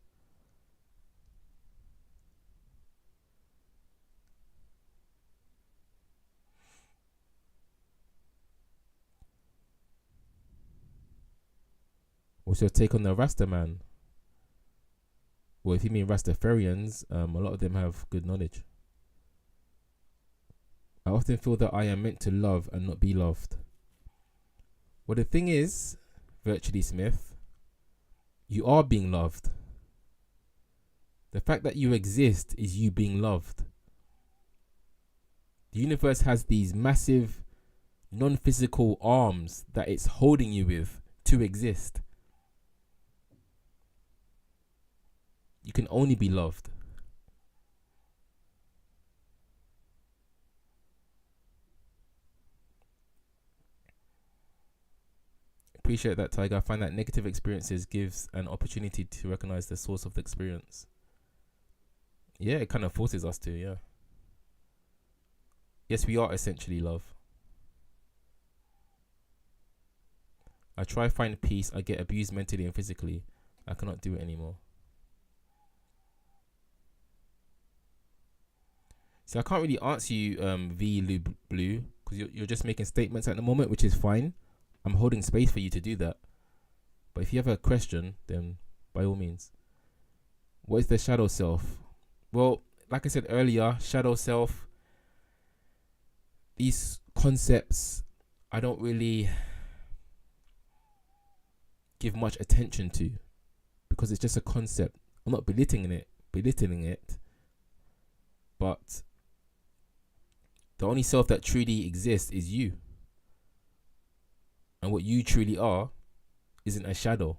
What's your take on the Rasta man? Well, if you mean Rastafarians, a lot of them have good knowledge. I often feel that I am meant to love and not be loved. Well, the thing is, Virtually Smith, you are being loved. The fact that you exist is you being loved. The universe has these massive non-physical arms that it's holding you with to exist. You can only be loved. Appreciate that, Tiger. I find that negative experiences gives an opportunity to recognize the source of the experience. Yeah, it kind of forces us to, yeah. Yes, we are essentially love. I try find peace. I get abused mentally and physically. I cannot do it anymore. So I can't really answer you, V Blue, because you're just making statements at the moment, which is fine. I'm holding space for you to do that. But if you have a question, then by all means. What is the shadow self? Well, like I said earlier, shadow self, these concepts, I don't really give much attention to because it's just a concept. I'm not belittling it, but the only self that truly exists is you. And what you truly are isn't a shadow.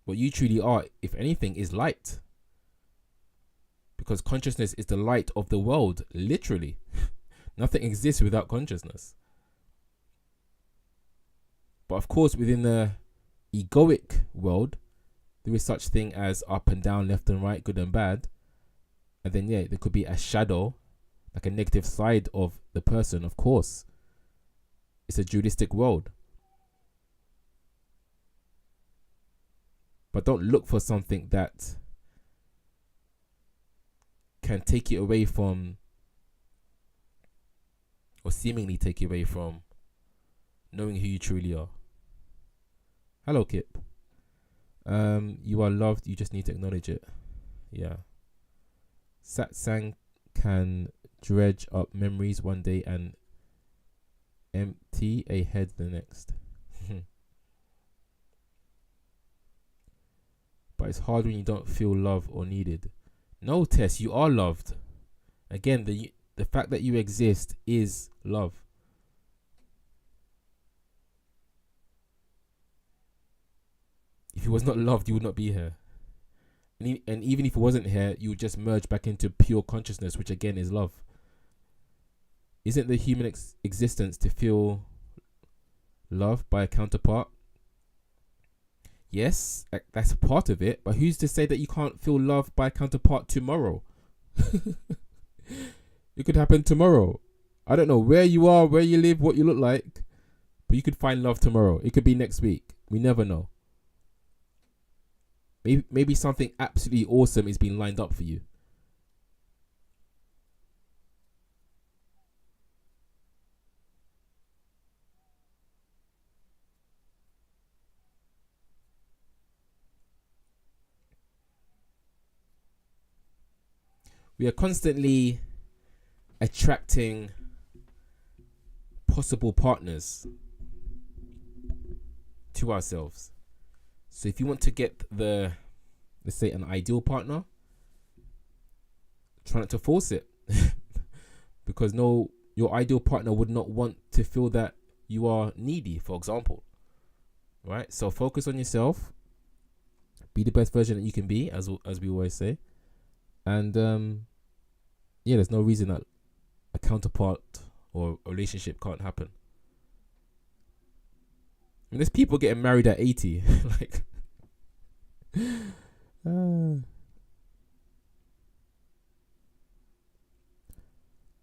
What you truly are, if anything, is light. Because consciousness is the light of the world, literally. Nothing exists without consciousness. But of course, within the egoic world, there is such thing as up and down, left and right, good and bad. And then, yeah, there could be a shadow, like a negative side of the person, of course. It's a dualistic world. But don't look for something that can take you away from, or seemingly take you away from, knowing who you truly are. Hello, Kip. You are loved, you just need to acknowledge it. Yeah. Satsang can dredge up memories one day and empty a head the next. But it's hard when you don't feel loved or needed. No, Tess, you are loved. Again, the fact that you exist is love. If you was not loved, you would not be here. And even if it wasn't here, you would just merge back into pure consciousness, which again is love. Isn't the human existence to feel loved by a counterpart? Yes, that's a part of it. But who's to say that you can't feel loved by a counterpart tomorrow? It could happen tomorrow. I don't know where you are, where you live, what you look like, but you could find love tomorrow. It could be next week. We never know. Maybe something absolutely awesome is being lined up for you. We are constantly attracting possible partners to ourselves. So if you want to get let's say an ideal partner, try not to force it. Because your ideal partner would not want to feel that you are needy, for example. Right? So focus on yourself. Be the best version that you can be, as we always say. And yeah, there's no reason that a counterpart or a relationship can't happen. I mean, there's people getting married at 80. Like,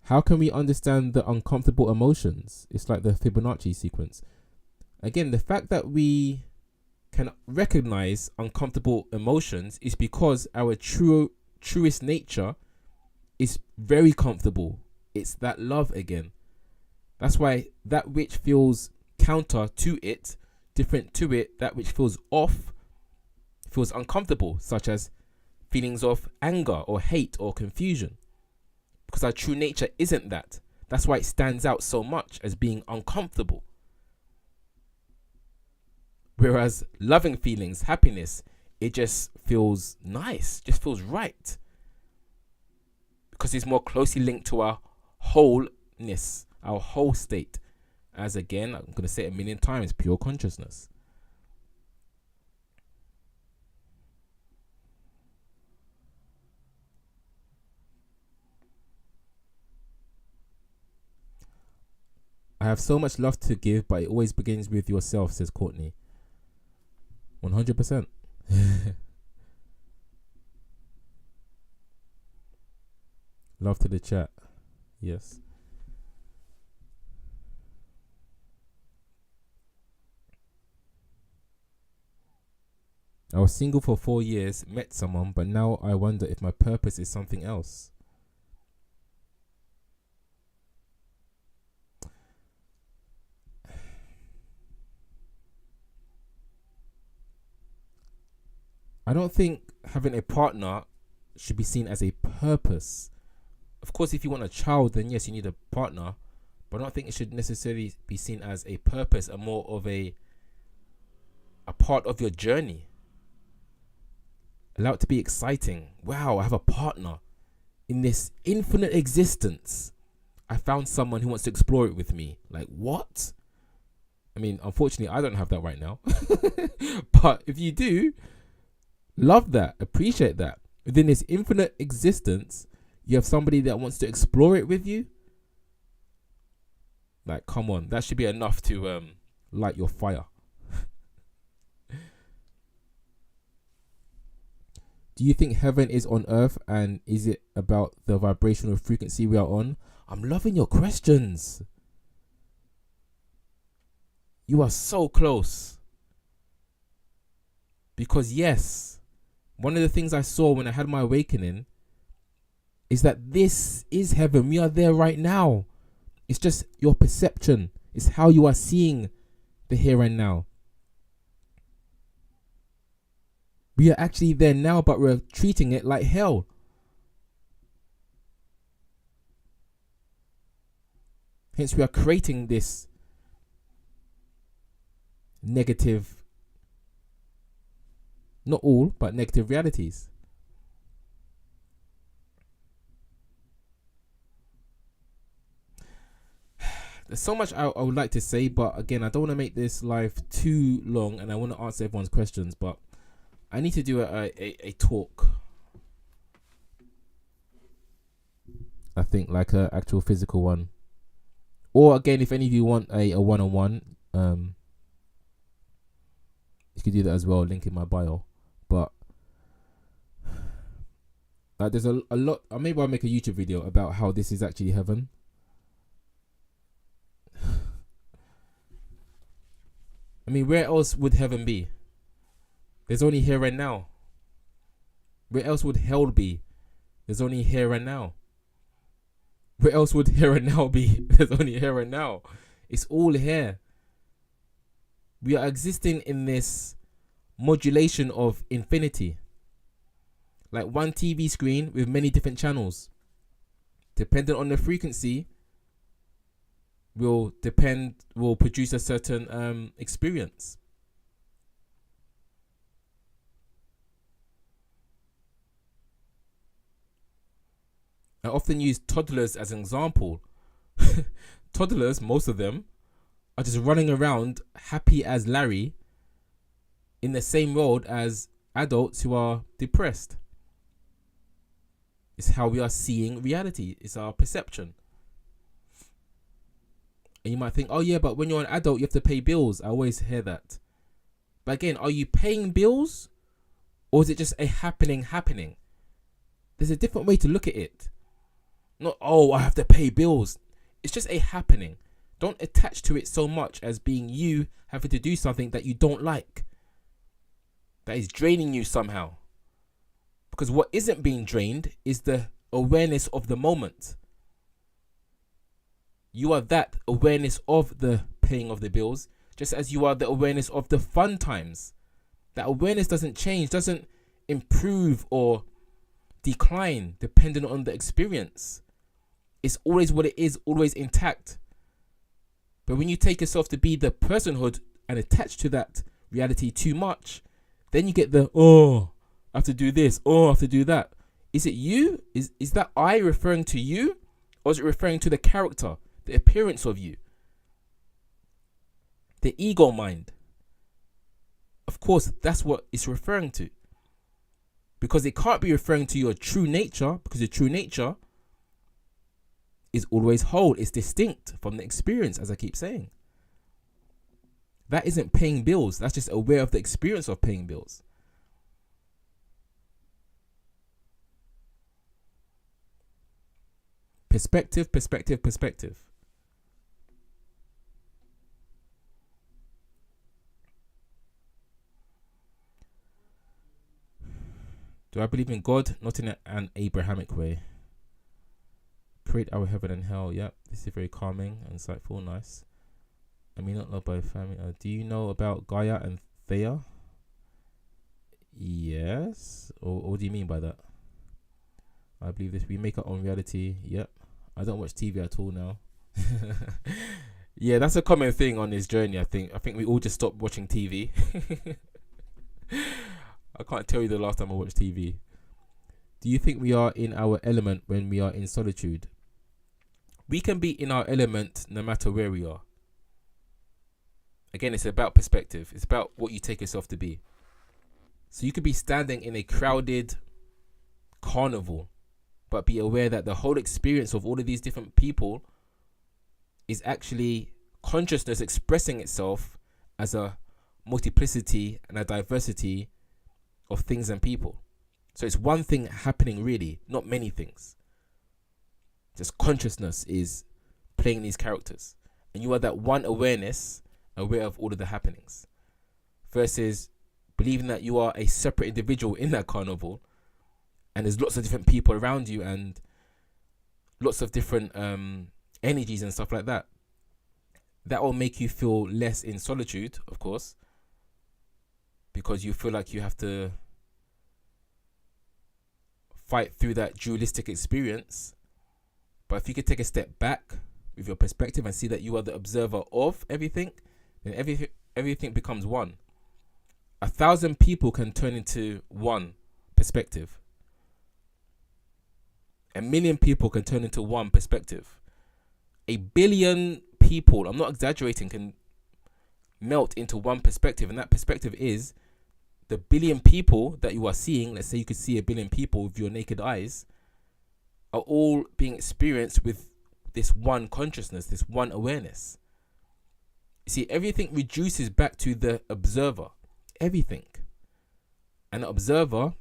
how can we understand the uncomfortable emotions? It's like the Fibonacci sequence. Again, the fact that we can recognize uncomfortable emotions is because our truest nature is very comfortable. It's that love again. That's why that which feels counter to it, different to it, that which feels off, feels uncomfortable, such as feelings of anger or hate or confusion. Because our true nature isn't that. That's why it stands out so much as being uncomfortable. Whereas loving feelings, happiness, it just feels nice, just feels right. Because it's more closely linked to our wholeness, our whole state. As again, I'm going to say it a million times, pure consciousness. I have so much love to give, but it always begins with yourself, says Courtney. 100%. Love to the chat. Yes. I was single for 4 years, met someone, but now I wonder if my purpose is something else. I don't think having a partner should be seen as a purpose. Of course, if you want a child, then yes, you need a partner. But I don't think it should necessarily be seen as a purpose, and more of a part of your journey. Allow it to be exciting. Wow, I have a partner in this infinite existence. I found someone who wants to explore it with me. Like, what? I mean, unfortunately, I don't have that right now. But if you do, love that, appreciate that. Within this infinite existence, you have somebody that wants to explore it with you. Like, come on, that should be enough to light your fire. Do you think heaven is on earth, and is it about the vibrational frequency we are on? I'm loving your questions. You are so close. Because yes, one of the things I saw when I had my awakening is that this is heaven. We are there right now. It's just your perception. It's how you are seeing the here and now. We are actually there now, but we're treating it like hell. Hence, we are creating this negative, not all, but negative realities. There's so much I would like to say, but again, I don't want to make this live too long, and I want to answer everyone's questions, but I need to do a talk. I think like a actual physical one. Or again, if any of you want a one-on-one, you can do that as well, link in my bio. But there's a lot, maybe I'll make a YouTube video about how this is actually heaven. I mean, where else would heaven be? There's only here and now. Where else would hell be? There's only here and now. Where else would here and now be? There's only here and now. It's all here. We are existing in this modulation of infinity. Like one TV screen with many different channels. Depending on the frequency, will produce a certain experience. I often use toddlers as an example. Toddlers, most of them, are just running around happy as Larry in the same world as adults who are depressed. It's how we are seeing reality. It's our perception. And you might think, oh yeah, but when you're an adult, you have to pay bills. I always hear that. But again, are you paying bills? Or is it just a happening? There's a different way to look at it. Not, oh, I have to pay bills. It's just a happening. Don't attach to it so much as being you having to do something that you don't like. That is draining you somehow. Because what isn't being drained is the awareness of the moment. You are that awareness of the paying of the bills, just as you are the awareness of the fun times. That awareness doesn't change, doesn't improve or decline depending on the experience. It's always what it is, always intact. But when you take yourself to be the personhood and attach to that reality too much, then you get the, oh, I have to do this, oh, I have to do that. Is it you? Is that I referring to you? Or is it referring to the character, the appearance of you? The ego mind. Of course, that's what it's referring to. Because it can't be referring to your true nature, because your true nature is always whole. It's distinct from the experience, as I keep saying. That isn't paying bills. That's just aware of the experience of paying bills. Perspective. Do I believe in God? Not in an Abrahamic way. Create our heaven and hell. Yep, this is very calming, insightful, nice. I mean, not loved by family. Do you know about Gaia and Thea? Yes. Or what do you mean by that? I believe this. We make our own reality. Yep. I don't watch TV at all now. Yeah, that's a common thing on this journey. I think we all just stopped watching TV. I can't tell you the last time I watched TV. Do you think we are in our element when we are in solitude? We can be in our element no matter where we are. Again, it's about perspective. It's about what you take yourself to be. So you could be standing in a crowded carnival, but be aware that the whole experience of all of these different people is actually consciousness expressing itself as a multiplicity and a diversity of things and people. So it's one thing happening really, not many things. Just consciousness is playing these characters. And you are that one awareness aware of all of the happenings. Versus believing that you are a separate individual in that carnival and there's lots of different people around you and lots of different energies and stuff like that. That will make you feel less in solitude, of course, because you feel like you have to fight through that dualistic experience. But if you could take a step back with your perspective and see that you are the observer of everything, then everything becomes one. 1,000 people can turn into one perspective. 1,000,000 people can turn into one perspective. 1,000,000,000 people, I'm not exaggerating, can melt into one perspective. And that perspective is the 1,000,000,000 people that you are seeing. Let's say you could see 1,000,000,000 people with your naked eyes, are all being experienced with this one consciousness, this one awareness. You see, everything reduces back to the observer. Everything. And the observer,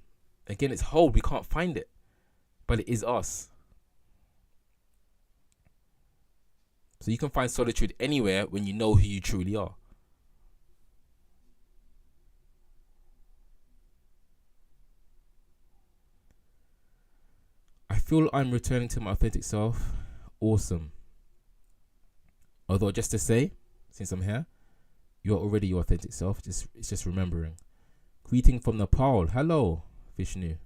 again, it's whole. We can't find it. But it is us. So you can find solitude anywhere when you know who you truly are. I feel I'm returning to my authentic self. Awesome. Although, just to say, since I'm here, you're already your authentic self. It's just remembering. Greeting from Nepal. Hello, Vishnu.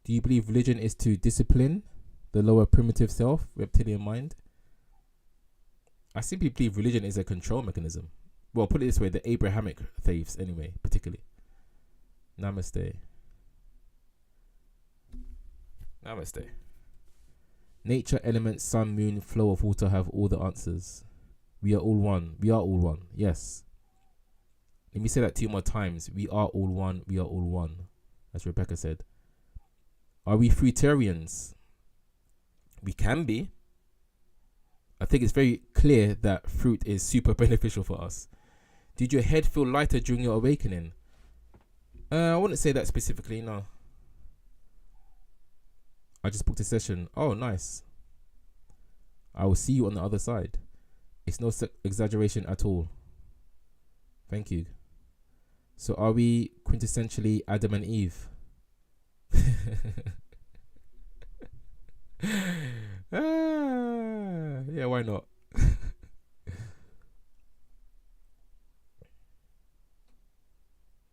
Do you believe religion is to discipline the lower primitive self, reptilian mind? I simply believe religion is a control mechanism. Well, put it this way, the Abrahamic faiths anyway, particularly. Namaste. Namaste. Nature, elements, sun, moon, flow of water have all the answers. We are all one. We are all one. Yes. Let me say that 2 more times. We are all one. We are all one. As Rebecca said. Are we fruitarians? We can be. I think it's very clear that fruit is super beneficial for us. Did your head feel lighter during your awakening? I wouldn't say that specifically, no. I just booked a session. Oh, nice. I will see you on the other side. It's no exaggeration at all. Thank you. So are we quintessentially Adam and Eve? Yeah, why not?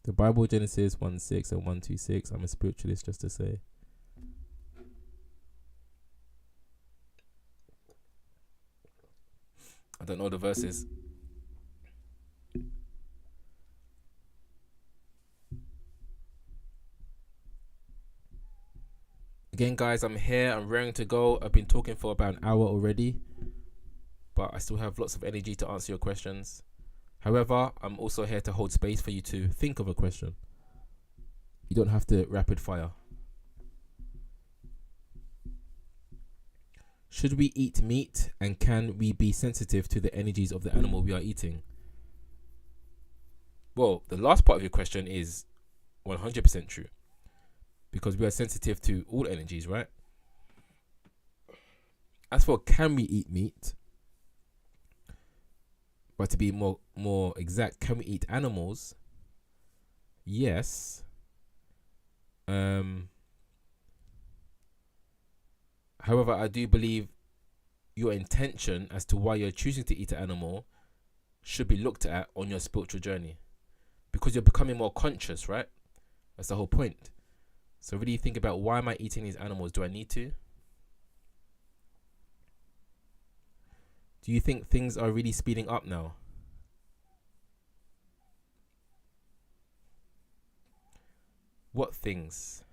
The Bible, Genesis 1:6 and 1:26. I'm a spiritualist, just to say. I don't know the verses. Again, guys, I'm here. I'm raring to go. I've been talking for about an hour already, but I still have lots of energy to answer your questions. However, I'm also here to hold space for you to think of a question. You don't have to rapid fire. Should we eat meat, and can we be sensitive to the energies of the animal we are eating? Well, the last part of your question is 100% true, because we are sensitive to all energies, right? As for can we eat meat, but to be more exact, can we eat animals? Yes. However, I do believe your intention as to why you're choosing to eat an animal should be looked at on your spiritual journey, because you're becoming more conscious, right? That's the whole point. So really think about, why am I eating these animals? Do I need to? Do you think things are really speeding up now? What things?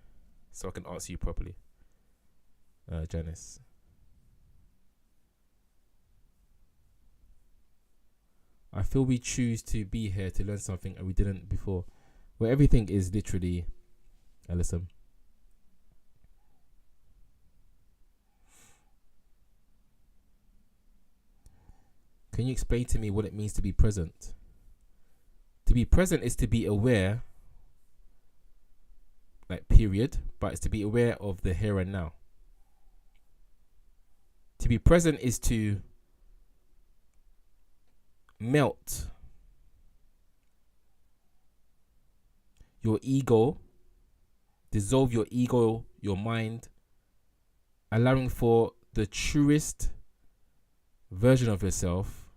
So I can answer you properly. Janice. I feel we choose to be here to learn something and we didn't before. Well, everything is literally Ellison. Can you explain to me what it means to be present? To be present is to be aware like period, but it's to be aware of the here and now. To be present is to melt your ego, dissolve your ego, your mind, allowing for the truest version of yourself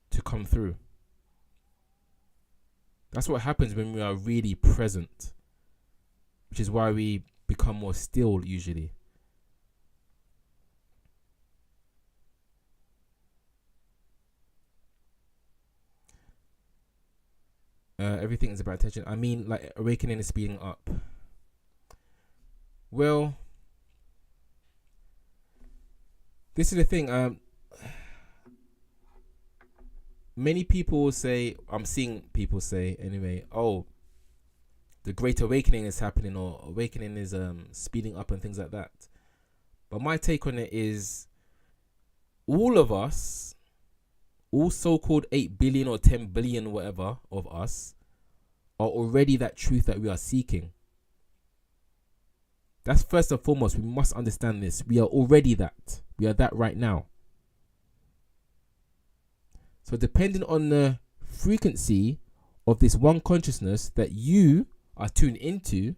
to come through. That's what happens when we are really present, which is why we become more still usually. Everything is about attention. I mean, like, awakening is speeding up. Well, this is the thing. Many people say, I'm seeing people say anyway, oh, the great awakening is happening, or awakening is speeding up and things like that. But my take on it is, all of us, all so-called 8 billion or 10 billion whatever of us, are already that truth that we are seeking. That's first and foremost. We must understand this. We are already that. We are that right now. So depending on the frequency of this one consciousness that you are tuned into,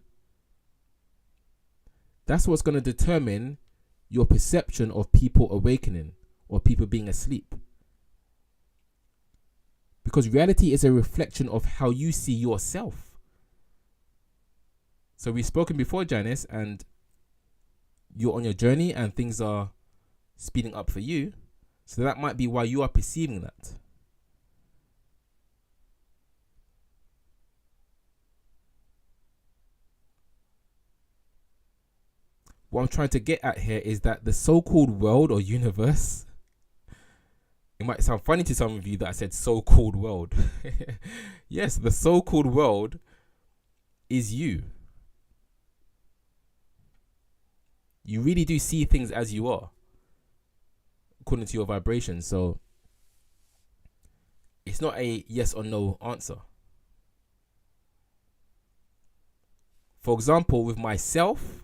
that's what's going to determine your perception of people awakening or people being asleep. Because reality is a reflection of how you see yourself. So we've spoken before, Janice, and you're on your journey and things are speeding up for you. So that might be why you are perceiving that. What I'm trying to get at here is that the so-called world or universe, it might sound funny to some of you that I said so-called world. Yes, the so-called world is you. You really do see things as you are, according to your vibration. So it's not a yes or no answer. For example, with myself,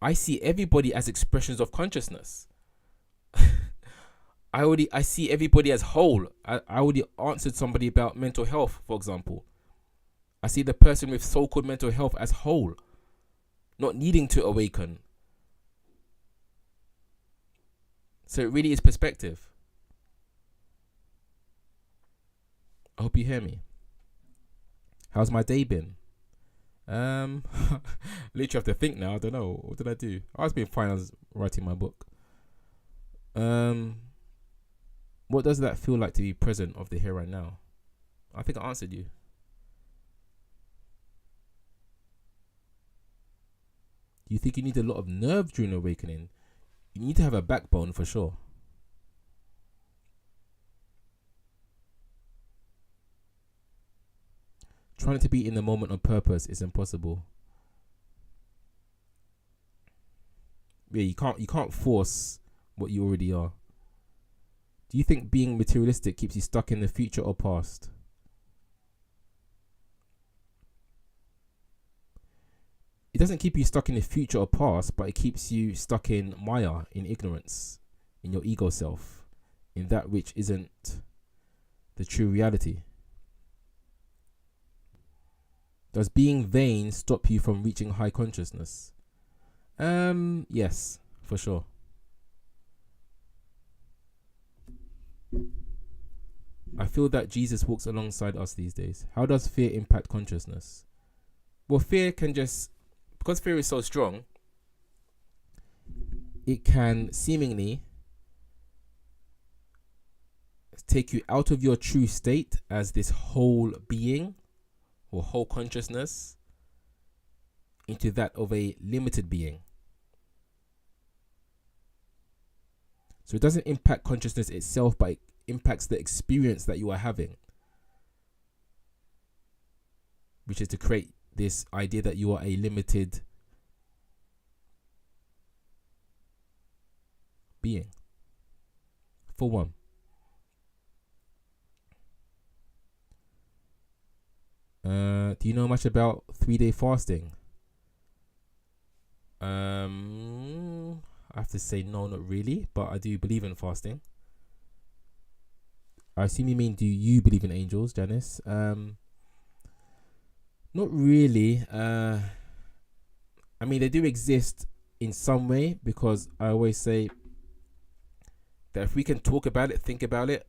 I see everybody as expressions of consciousness. I see everybody as whole. I already answered somebody about mental health, for example. I see the person with so-called mental health as whole, not needing to awaken. So it really is perspective. I hope you hear me. How's my day been? Literally have to think now. I don't know. What did I do? I was being fine. I was writing my book. What does that feel like to be present of the here and now? I think I answered you. Do you think you need a lot of nerve during awakening? You need to have a backbone for sure. Trying to be in the moment on purpose is impossible. Yeah, you can't force what you already are. Do you think being materialistic keeps you stuck in the future or past? It doesn't keep you stuck in the future or past, but it keeps you stuck in Maya, in ignorance, in your ego self, in that which isn't the true reality. Does being vain stop you from reaching high consciousness? Yes, for sure. I feel that Jesus walks alongside us these days. How does fear impact consciousness? Well, fear can just, because fear is so strong, it can seemingly take you out of your true state as this whole being or whole consciousness into that of a limited being. So it doesn't impact consciousness itself, but it impacts the experience that you are having, which is to create this idea that you are a limited being. For one. Do you know much about 3-day fasting? I have to say no, not really, but I do believe in fasting. I assume you mean, do you believe in angels, Janice? Not really. I mean, they do exist in some way, because I always say that if we can talk about it, think about it,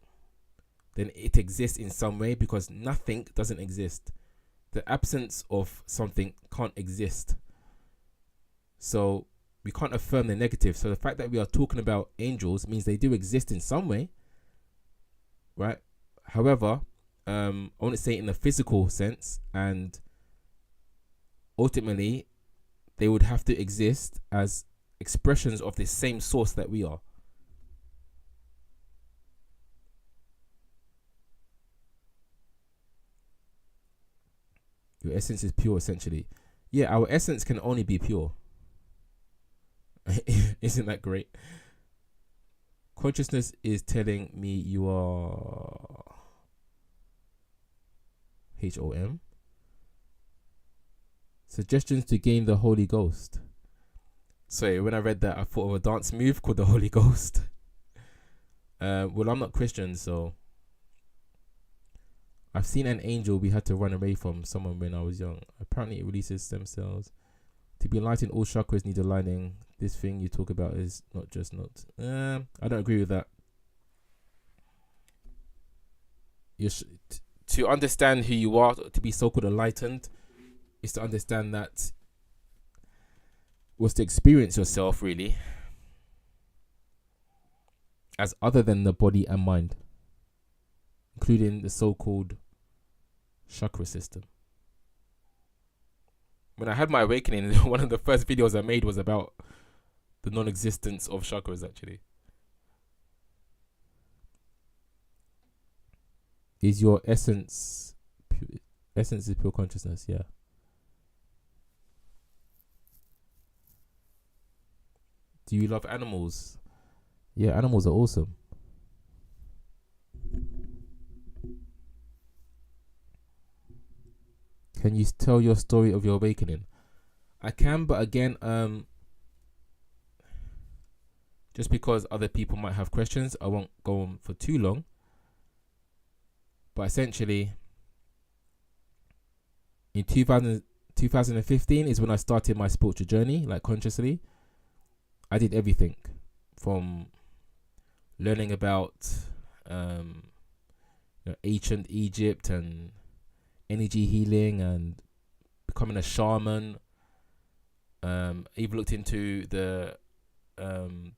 then it exists in some way, because nothing doesn't exist. The absence of something can't exist. So we can't affirm the negative. So the fact that we are talking about angels means they do exist in some way, right? However, I want to say in the physical sense, and ultimately they would have to exist as expressions of the same source that we are. Your essence is pure, essentially. Yeah, our essence can only be pure. Isn't that great? Consciousness is telling me you are HOM. Suggestions to gain the Holy Ghost. Sorry, when I read that, I thought of a dance move called the Holy Ghost. Well, I'm not Christian, so I've seen an angel we had to run away from someone when I was young. Apparently, it releases stem cells. To be enlightened, all chakras need aligning. This thing you talk about is not just not. I don't agree with that. To understand who you are, to be so-called enlightened, is to understand that was to experience yourself really as other than the body and mind, including the so-called chakra system. When I had my awakening, one of the first videos I made was about the non-existence of chakras, actually. Is your essence is pure consciousness? Yeah. Do you love animals? Yeah, animals are awesome. Can you tell your story of your awakening? I can, but again, just because other people might have questions, I won't go on for too long. But essentially, in 2015 is when I started my spiritual journey, like consciously. I did everything from learning about ancient Egypt and energy healing and becoming a shaman. Even looked into the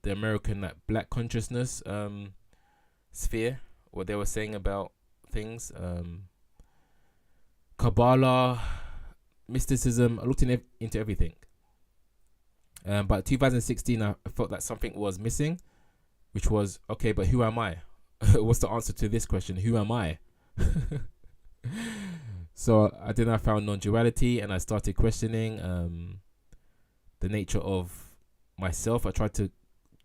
American black consciousness sphere, what they were saying about things, Kabbalah, mysticism. I looked into everything. But 2016, I felt that something was missing, which was, okay, but who am I? What's the answer to this question? Who am I? So I found non-duality, and I started questioning the nature of myself. I tried to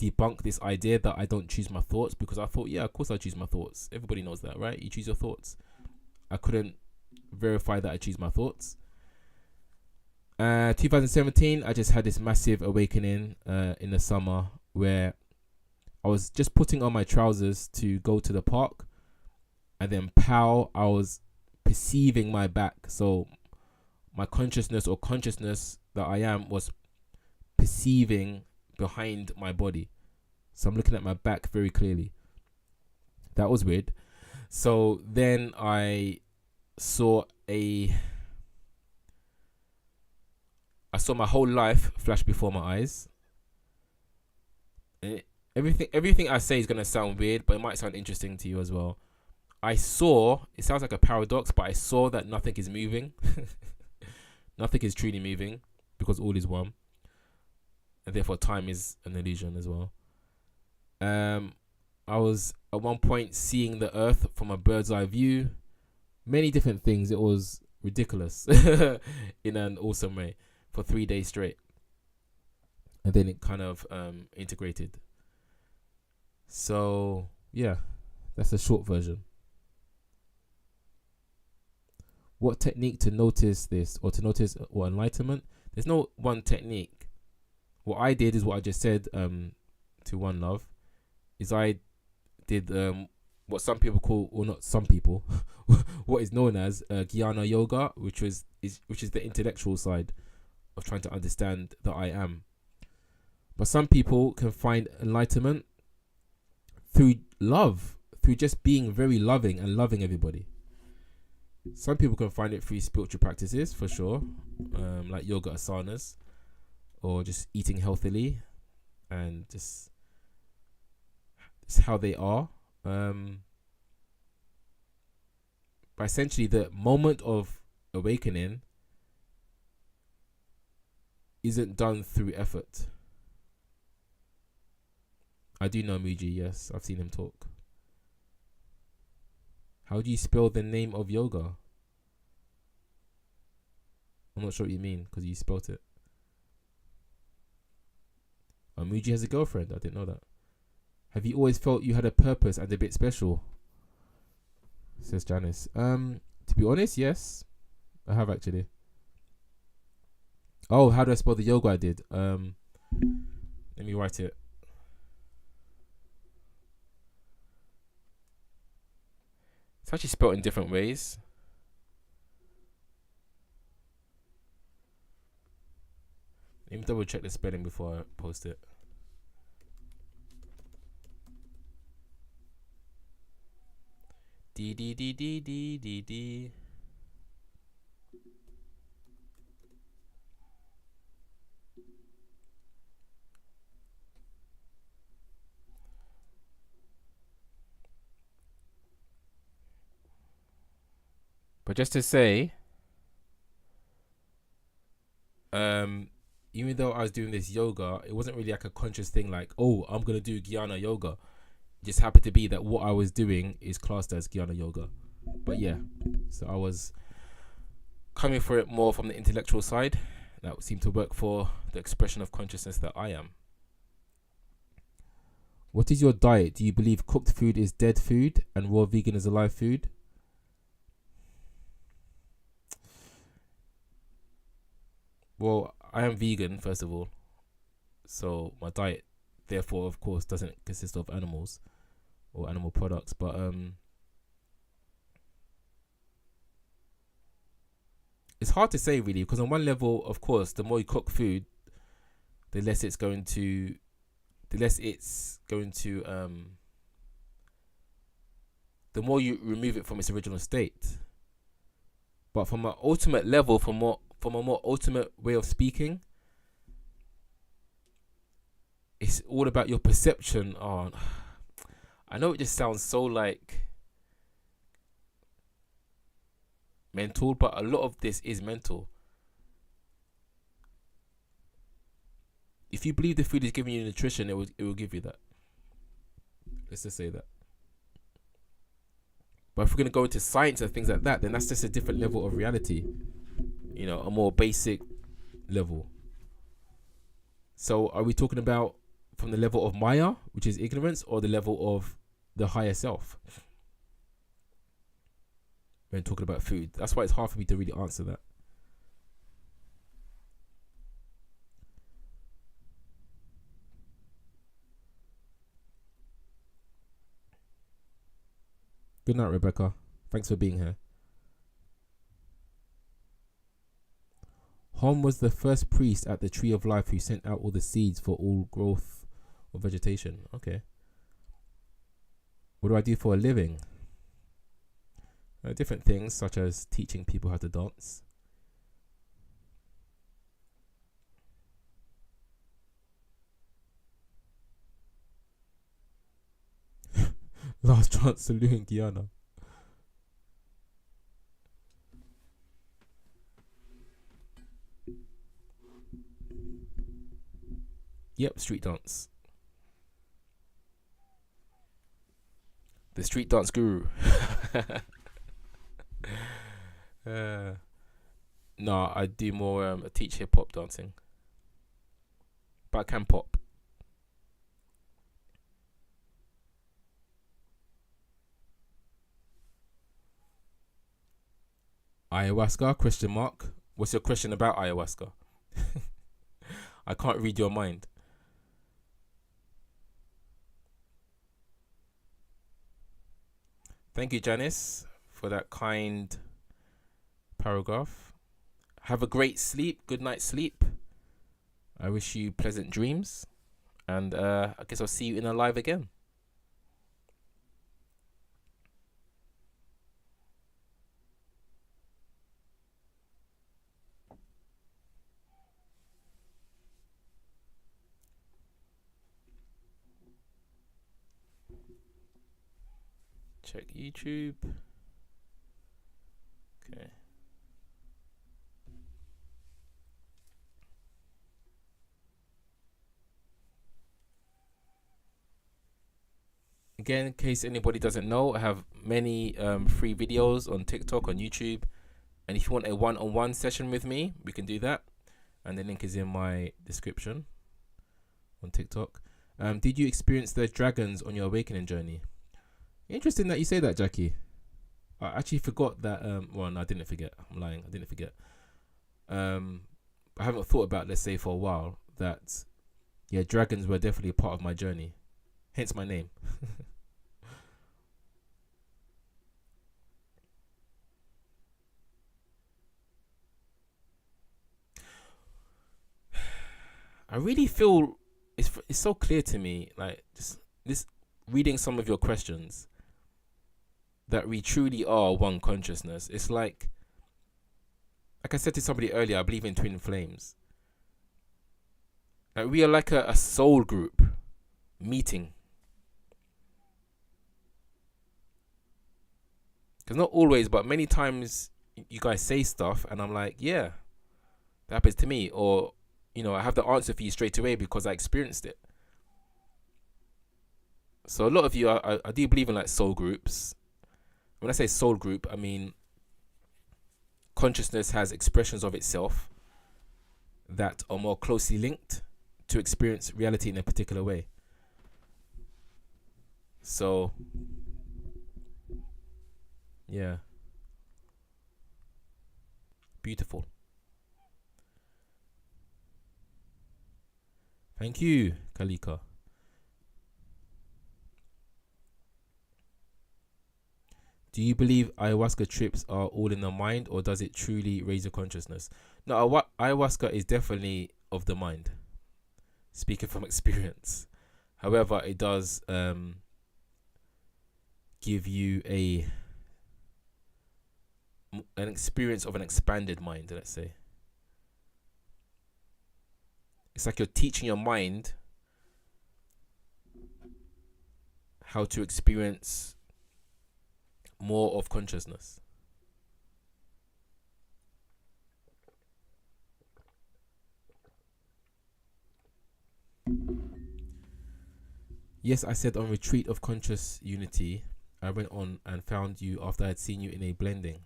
debunk this idea that I don't choose my thoughts, because I thought, yeah, of course I choose my thoughts. Everybody knows that, right? You choose your thoughts. I couldn't verify that I choose my thoughts. 2017, I just had this massive awakening in the summer, where I was just putting on my trousers to go to the park, and then pow, I was perceiving my back. So my consciousness that I am was perceiving behind my body. So I'm looking at my back very clearly. That was weird. So then I saw my whole life flash before my eyes. Everything I say is going to sound weird, but it might sound interesting to you as well. It sounds like a paradox, but I saw that nothing is moving. Nothing is truly moving, because all is one. And therefore time is an illusion as well. I was at one point seeing the earth from a bird's eye view. Many different things. It was ridiculous in an awesome way for 3 days straight. And then it kind of integrated. So yeah, that's a short version. what technique to notice this, or to notice or enlightenment? There's no one technique. What I did is what I just said to One Love, is I did what some people call, or not some people, what is known as Jnana Yoga, which is the intellectual side of trying to understand the I am. But some people can find enlightenment through love, through just being very loving and loving everybody. Some people can find it through spiritual practices, for sure, like yoga asanas, or just eating healthily, and just it's how they are. But essentially, the moment of awakening isn't done through effort. I do know Muji, yes, I've seen him talk. How do you spell the name of yoga? I'm not sure what you mean, because you spelt it. Oh, Muji has a girlfriend. I didn't know that. Have you always felt you had a purpose and a bit special? Says Janice. To be honest, yes, I have actually. Oh, how do I spell the yoga I did? Let me write it. It's actually spelled in different ways. Let me double check the spelling before I post it. D. But just to say, even though I was doing this yoga, it wasn't really like a conscious thing, like, oh, I'm gonna do Jnana Yoga. It just happened to be that what I was doing is classed as Jnana Yoga. But yeah, so I was coming for it more from the intellectual side. That seemed to work for the expression of consciousness that I am. What is your diet? Do you believe cooked food is dead food and raw vegan is alive food? Well, I am vegan, first of all. So my diet, therefore, of course, doesn't consist of animals or animal products. But it's hard to say, really, because on one level, of course, the more you cook food, the less it's going to the more you remove it from its original state. But from an ultimate level, from a more ultimate way of speaking, it's all about your perception on. I know it just sounds so like mental, but a lot of this is mental. If you believe the food is giving you nutrition, it will give you that. Let's just say that. But if we're going to go into science and things like that, then that's just a different level of reality. You know, a more basic level. So are we talking about from the level of Maya, which is ignorance, or the level of the higher self? When talking about food. That's why it's hard for me to really answer that. Good night, Rebecca. Thanks for being here. Hom was the first priest at the Tree of Life who sent out all the seeds for all growth of vegetation. Okay. What do I do for a living? Different things, such as teaching people how to dance. Last chance saloon, Guyana. Yep, street dance. The street dance guru. No, I do more. I teach hip hop dancing, but I can pop. Ayahuasca? Question mark. What's your question about ayahuasca? I can't read your mind. Thank you, Janice, for that kind paragraph. Have a great sleep. Good night's sleep. I wish you pleasant dreams. And I guess I'll see you in a live again. Check YouTube. Okay. Again, in case anybody doesn't know, I have many free videos on TikTok, on YouTube. And if you want a one-on-one session with me, we can do that. And the link is in my description on TikTok. Did you experience the dragons on your awakening journey? Interesting that you say that, Jackie. I actually forgot that. Well, no, I didn't forget. I'm lying. I didn't forget. I haven't thought about, let's say, for a while that, yeah, dragons were definitely a part of my journey. Hence my name. I really feel it's so clear to me, like just this reading some of your questions, that we truly are one consciousness. It's like I said to somebody earlier, I believe in twin flames. Like we are like a soul group meeting. Because not always, but many times you guys say stuff and I'm like, yeah, that happens to me. Or, you know, I have the answer for you straight away because I experienced it. So a lot of you, I do believe in like soul groups. When I say soul group, I mean consciousness has expressions of itself that are more closely linked to experience reality in a particular way. So, yeah. Beautiful. Thank you, Kalika. Do you believe ayahuasca trips are all in the mind, or does it truly raise your consciousness? No, ayahuasca is definitely of the mind. Speaking from experience. However, it does give you an experience of an expanded mind, let's say. It's like you're teaching your mind how to experience more of consciousness. Yes, I said on retreat of conscious unity, I went on and found you after I had seen you in a blending.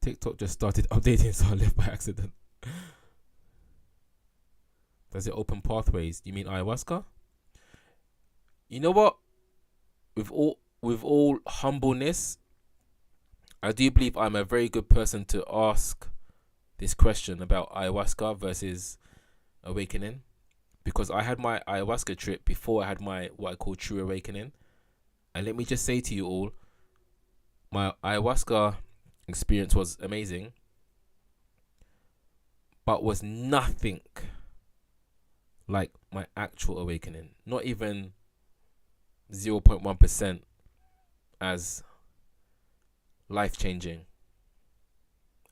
TikTok just started updating, so I left by accident. Does it open pathways? You mean ayahuasca? You know what? With all humbleness, I do believe I'm a very good person to ask this question about ayahuasca versus awakening, because I had my ayahuasca trip before I had my what I call true awakening. And let me just say to you all, my ayahuasca experience was amazing, but was nothing like my actual awakening. Not even 0.1% as life-changing,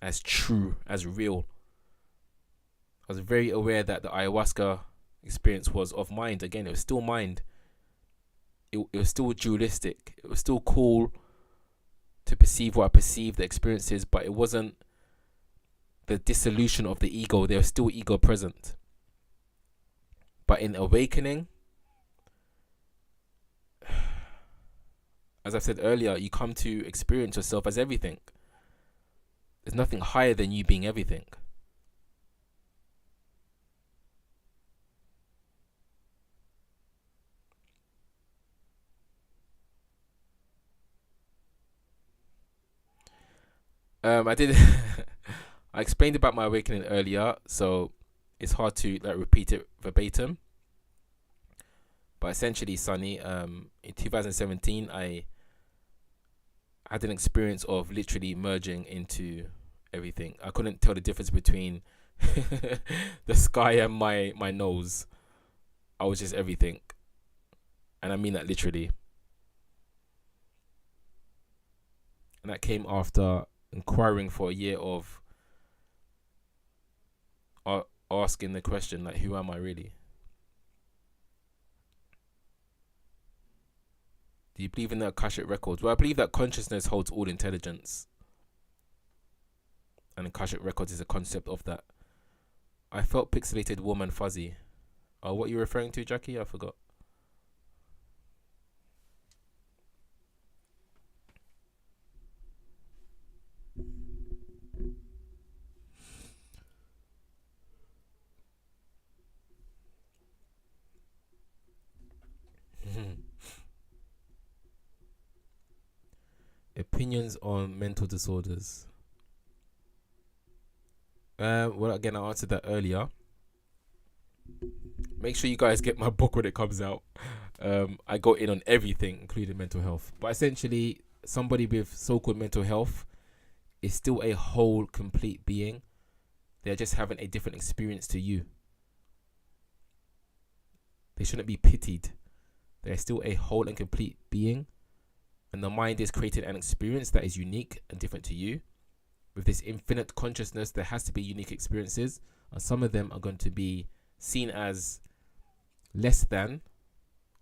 as true, as real. I was very aware that the ayahuasca experience was of mind. Again, it was still mind. It was still dualistic. It was still cool to perceive what I perceived, the experiences, but it wasn't the dissolution of the ego. There was still ego present. But in awakening, as I said earlier, you come to experience yourself as everything. There's nothing higher than you being everything. I did. I explained about my awakening earlier, so it's hard to like repeat it verbatim. But essentially, Sonny, in 2017, I had an experience of literally merging into everything. I couldn't tell the difference between the sky and my nose. I was just everything, and I mean that literally. And that came after inquiring for a year of asking the question, like, who am I really? Do you believe in the Akashic records? Well, I believe that consciousness holds all intelligence, and Akashic records is a concept of that. I felt pixelated, warm and fuzzy. Oh, what are you referring to, Jackie? I forgot. Opinions on mental disorders. Well, again, I answered that earlier. Make sure you guys get my book when it comes out. I go in on everything, including mental health. But essentially, somebody with so-called mental health is still a whole, complete being. They're just having a different experience to you. They shouldn't be pitied. They're still a whole and complete being. And the mind is creating an experience that is unique and different to you. With this infinite consciousness, there has to be unique experiences. And some of them are going to be seen as less than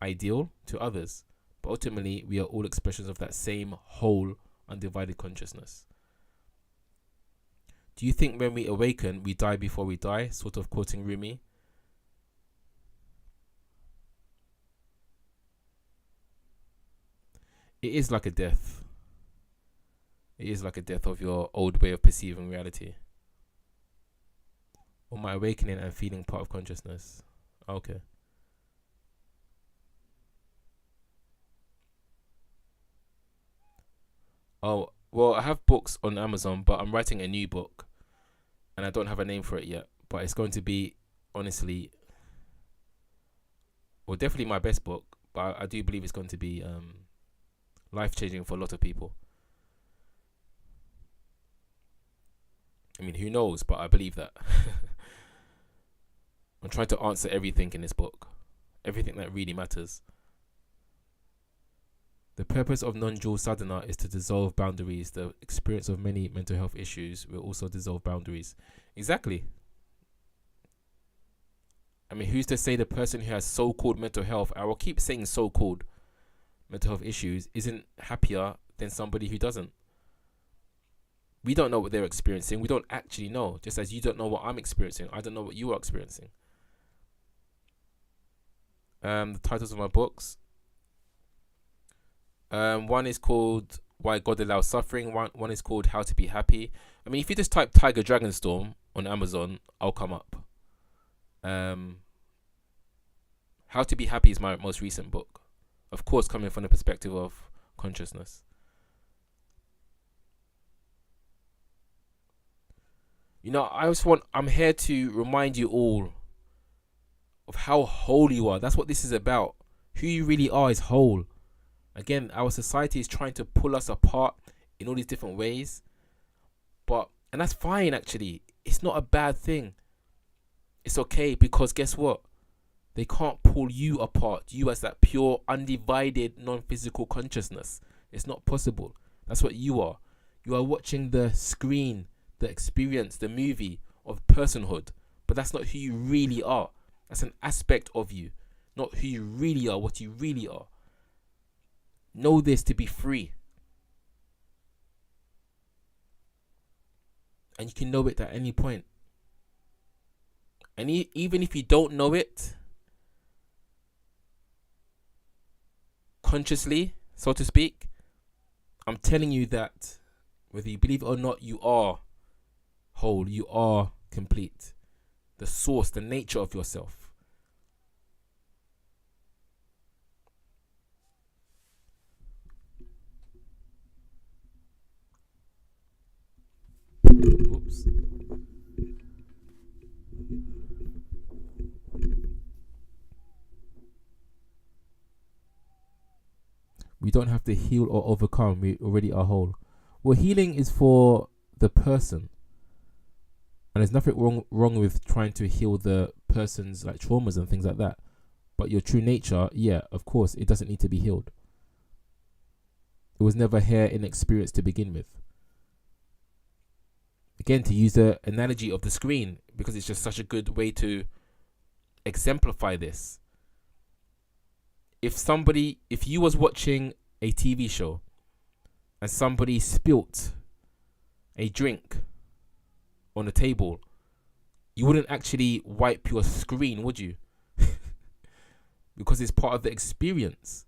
ideal to others. But ultimately, we are all expressions of that same whole, undivided consciousness. Do you think when we awaken, we die before we die? Sort of quoting Rumi. It is like a death. It is like a death of your old way of perceiving reality. Or my awakening and feeling part of consciousness. Okay. Oh, well, I have books on Amazon, but I'm writing a new book. And I don't have a name for it yet. But it's going to be, honestly, well, definitely my best book. But I do believe it's going to be life-changing for a lot of people. I mean, who knows? But I believe that. I'm trying to answer everything in this book. Everything that really matters. The purpose of non-dual sadhana is to dissolve boundaries. The experience of many mental health issues will also dissolve boundaries. Exactly. I mean, who's to say the person who has so-called mental health, I will keep saying so-called mental health issues, isn't happier than somebody who doesn't? We don't know what they're experiencing. We don't actually know. Just as you don't know what I'm experiencing, I don't know what you are experiencing. The titles of my books. One is called Why God Allows Suffering. One is called How to Be Happy. I mean, if you just type Tiger Dragonstorm on Amazon, I'll come up. How to Be Happy is my most recent book. Of course, coming from the perspective of consciousness. You know, I'm here to remind you all of how whole you are. That's what this is about. Who you really are is whole. Again, our society is trying to pull us apart in all these different ways. And that's fine, actually. It's not a bad thing. It's okay, because guess what? They can't pull you apart. You as that pure, undivided, non-physical consciousness. It's not possible. That's what you are. You are watching the screen, the experience, the movie of personhood. But that's not who you really are. That's an aspect of you. Not who you really are, what you really are. Know this to be free. And you can know it at any point. And even if you don't know it consciously, so to speak, I'm telling you that whether you believe it or not, you are whole, you are complete. The source, the nature of yourself. We don't have to heal or overcome. We already are whole. Well, healing is for the person. And there's nothing wrong with trying to heal the person's like traumas and things like that. But your true nature, yeah, of course, it doesn't need to be healed. It was never here in experience to begin with. Again, to use the analogy of the screen, because it's just such a good way to exemplify this. If you was watching a TV show and somebody spilt a drink on the table, you wouldn't actually wipe your screen, would you? Because it's part of the experience,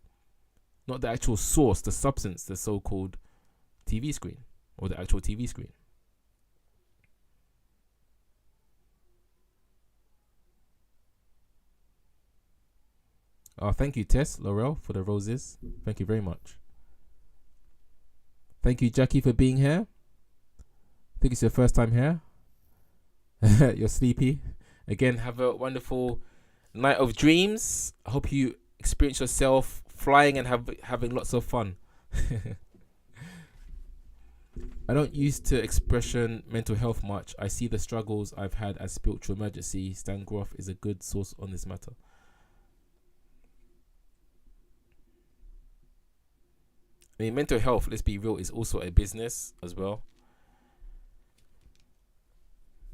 not the actual source, the substance, the so-called TV screen or the actual TV screen. Thank you, Tess Laurel, for the roses. Thank you very much. Thank you, Jackie, for being here. I think it's your first time here. You're sleepy. Again, have a wonderful night of dreams. I hope you experience yourself flying and having lots of fun. I don't use the expression mental health much. I see the struggles I've had as spiritual emergency. Stan Groff is a good source on this matter. I mean, mental health, let's be real, is also a business as well.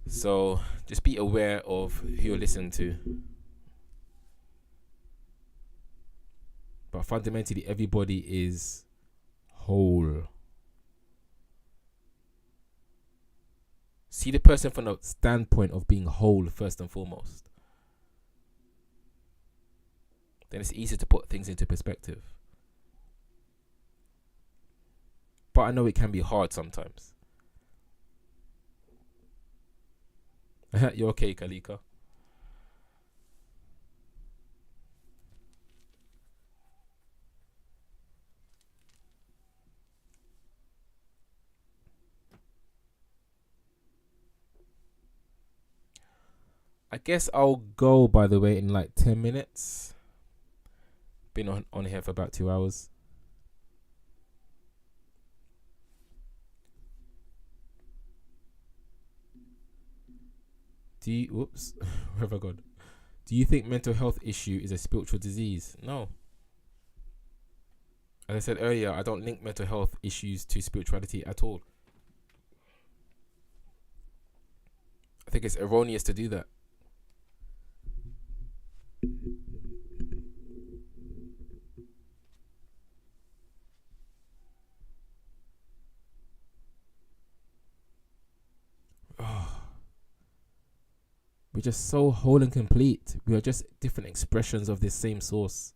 So just be aware of who you're listening to. But fundamentally, everybody is whole. See the person from the standpoint of being whole first and foremost. Then it's easier to put things into perspective. But I know it can be hard sometimes. You're okay, Kalika. I guess I'll go, by the way, in like 10 minutes. Been on here for about 2 hours. Where have I gone? Do you think mental health issue is a spiritual disease? No. As I said earlier, I don't link mental health issues to spirituality at all. I think it's erroneous to do that. We're just so whole and complete. We are just different expressions of this same source.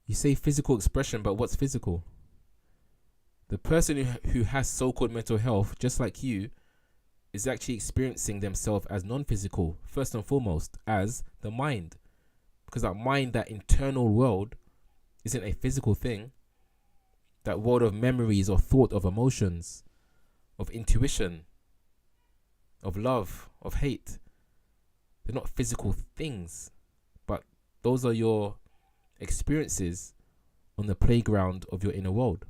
You say physical expression, but what's physical? The person who has so-called mental health, just like you, is actually experiencing themselves as non-physical, first and foremost, as the mind. Because that mind, that internal world, isn't a physical thing. That world of memories, of thought, of emotions, of intuition, of love, of hate. They're not physical things, but those are your experiences on the playground of your inner world.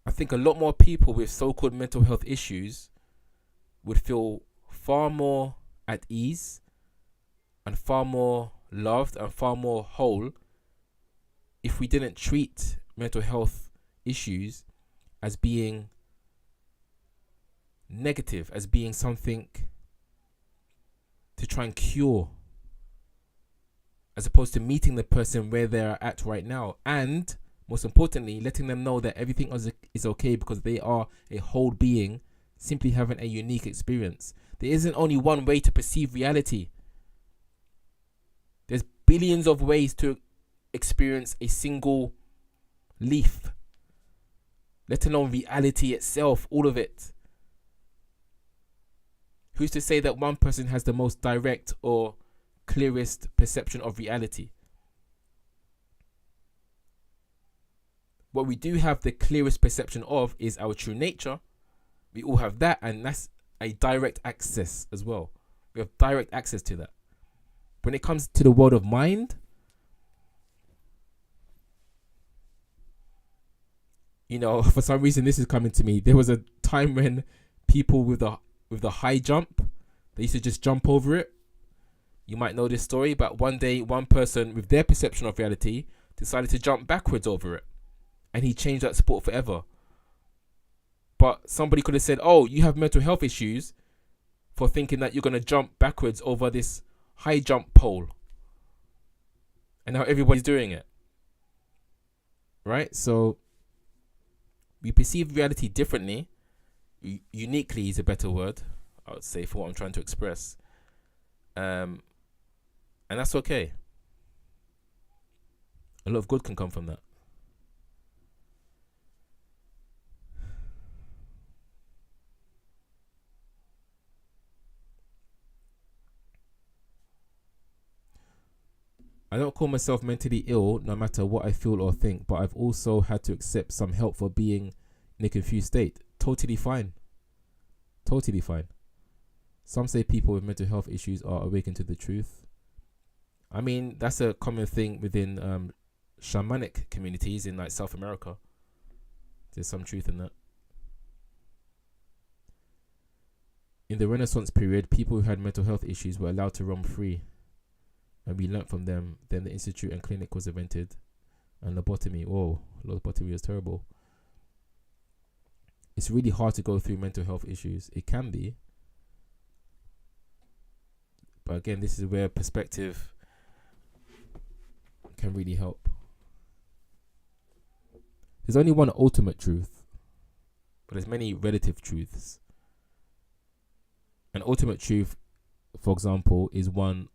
I think a lot more people with so-called mental health issues would feel far more at ease and far more loved and far more whole if we didn't treat mental health issues as being negative, as being something to try and cure, as opposed to meeting the person where they're at right now, and most importantly, letting them know that everything is okay because they are a whole being, simply having a unique experience. There isn't only one way to perceive reality. There's billions of ways to experience a single leaf, let alone reality itself, all of it. Who's to say that one person has the most direct or clearest perception of reality? What we do have the clearest perception of is our true nature. We all have that, and that's a direct access as well. We have direct access to that. When it comes to the world of mind, you know, for some reason this is coming to me. There was a time when people with the high jump, they used to just jump over it. You might know this story, but one day one person with their perception of reality decided to jump backwards over it, and he changed that sport forever. But somebody could have said, oh, you have mental health issues for thinking that you're going to jump backwards over this high jump pole. And now everybody's doing it. Right? So we perceive reality differently. Uniquely is a better word, I would say, for what I'm trying to express. And that's okay. A lot of good can come from that. I don't call myself mentally ill no matter what I feel or think, but I've also had to accept some help for being in a confused state. Totally fine. Totally fine. Some say people with mental health issues are awakened to the truth. I mean, that's a common thing within shamanic communities in like South America. There's some truth in that. In the Renaissance period, people who had mental health issues were allowed to roam free. And we learnt from them. Then the institute and clinic was invented. And lobotomy. Whoa, lobotomy was terrible. It's really hard to go through mental health issues. It can be. But again, this is where perspective can really help. There's only one ultimate truth, but there's many relative truths. An ultimate truth, for example, is one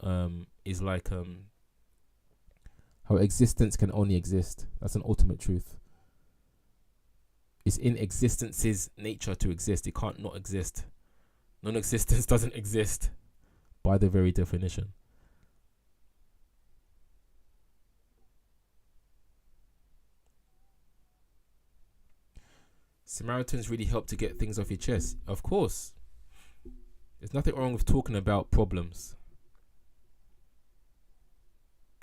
how existence can only exist. That's an ultimate truth. It's in existence's nature to exist. It can't not exist. Non-existence doesn't exist by the very definition. Samaritans really help to get things off your chest. Of course. There's nothing wrong with talking about problems.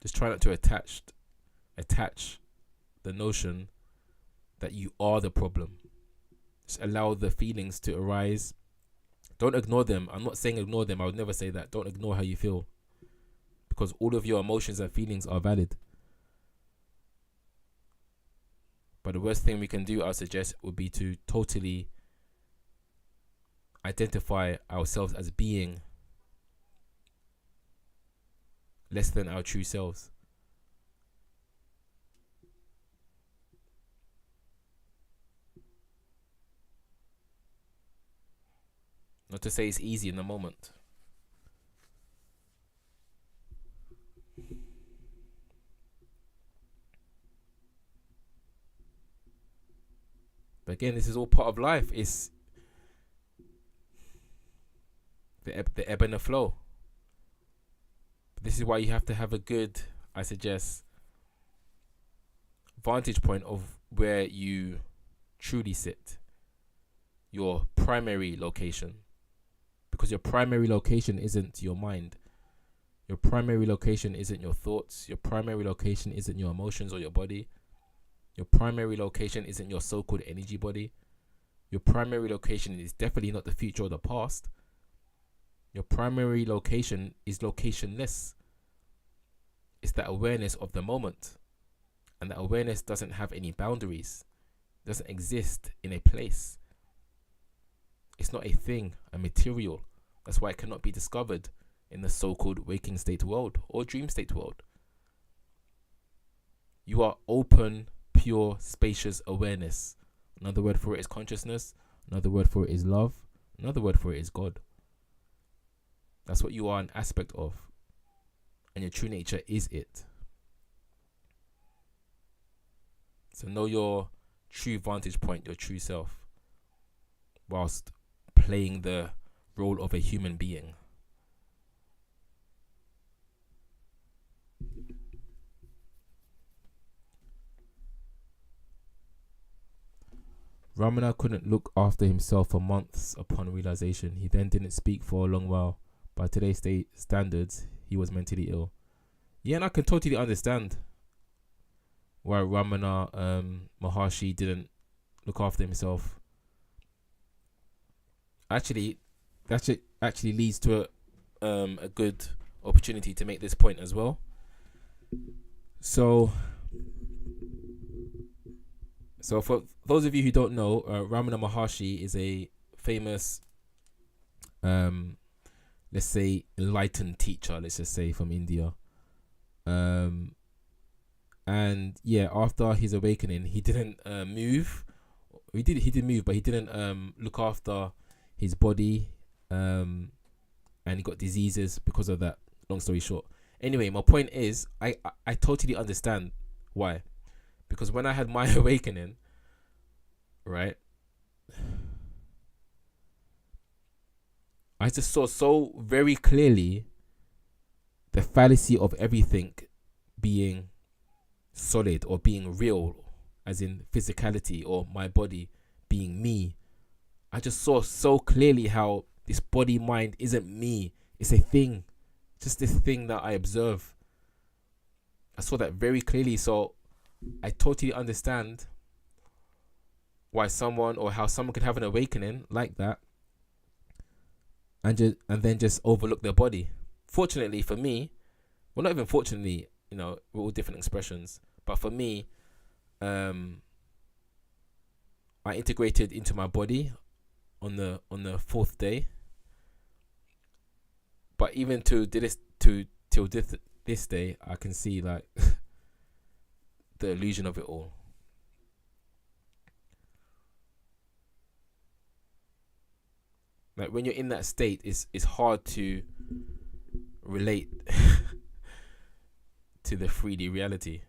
Just try not to attach the notion that you are the problem. Just allow the feelings to arise. Don't ignore them. I'm not saying ignore them. I would never say that. Don't ignore how you feel, because all of your emotions and feelings are valid. But the worst thing we can do, I suggest, would be to totally identify ourselves as being less than our true selves. Not to say it's easy in the moment. But again, this is all part of life. It's the ebb and the flow. But this is why you have to have a good, I suggest, vantage point of where you truly sit. Your primary location. Because your primary location isn't your mind. Your primary location isn't your thoughts. Your primary location isn't your emotions or your body. Your primary location isn't your so-called energy body. Your primary location is definitely not the future or the past. Your primary location is locationless. It's that awareness of the moment. And that awareness doesn't have any boundaries. It doesn't exist in a place. It's not a thing, a material. That's why it cannot be discovered in the so-called waking state world or dream state world. You are open, pure, spacious awareness. Another word for it is consciousness. Another word for it is love. Another word for it is God. That's what you are an aspect of. And your true nature is it. So know your true vantage point, your true self, whilst playing the role of a human being. Ramana couldn't look after himself for months upon realization. He then didn't speak for a long while. By today's standards, he was mentally ill. Yeah, and I can totally understand why Ramana Maharshi didn't look after himself. Actually, that actually leads to a good opportunity to make this point as well. So for those of you who don't know, Ramana Maharshi is a famous, let's say, enlightened teacher, let's just say, from India. And yeah, after his awakening, he didn't move. He did move, but he didn't look after his body, and he got diseases because of that. Long story short. Anyway, my point is, I totally understand why. Because when I had my awakening, right, I just saw so very clearly the fallacy of everything being solid or being real, as in physicality, or my body being me. I just saw so clearly how this body mind isn't me. It's a thing, just this thing that I observe. I saw that very clearly, so I totally understand why someone, or how someone could have an awakening like that and then just overlook their body. Fortunately for me, well, not even fortunately, we're all different expressions, but for me, I integrated into my body on the 4th day. But even till this day, I can see like the illusion of it all. Like when you're in that state, it's hard to relate to the 3D reality.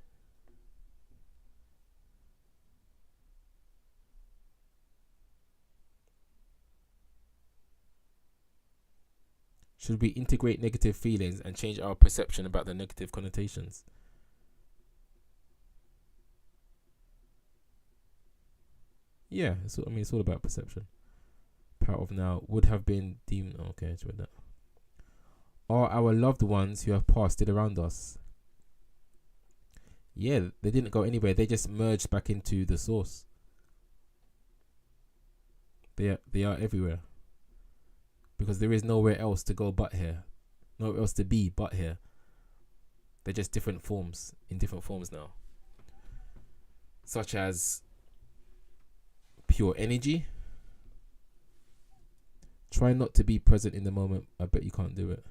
Should we integrate negative feelings and change our perception about the negative connotations? Yeah, it's all about perception. Power of now would have been deemed. Okay, let's read that. Are our loved ones who have passed still around us? Yeah, they didn't go anywhere. They just merged back into the source. They are everywhere. Because there is nowhere else to go but here. Nowhere else to be but here. They're just different forms, in different forms now. Such as pure energy. Try not to be present in the moment. I bet you can't do it.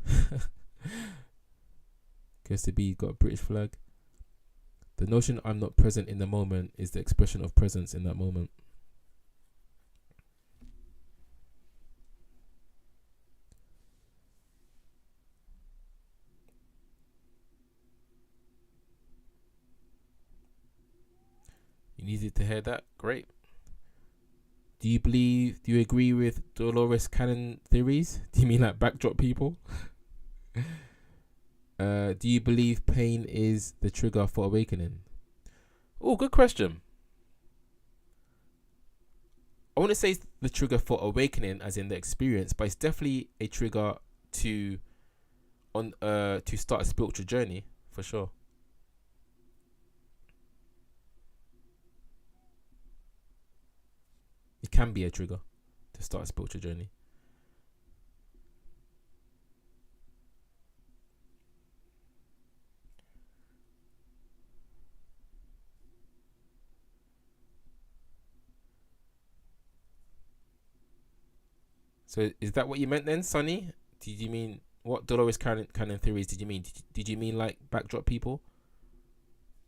Guess to be got a British flag. The notion I'm not present in the moment is the expression of presence in that moment. You needed to hear that? Great. Do you agree with Dolores Cannon theories? Do you mean like backdrop people? Do you believe pain is the trigger for awakening? Oh, good question. I wouldn't say it's the trigger for awakening as in the experience, but it's definitely a trigger to start a spiritual journey, for sure. It can be a trigger to start a spiritual journey. So is that what you meant then, Sonny? Did you mean what Dolores Cannon theories did you mean? Did you mean like backdrop people?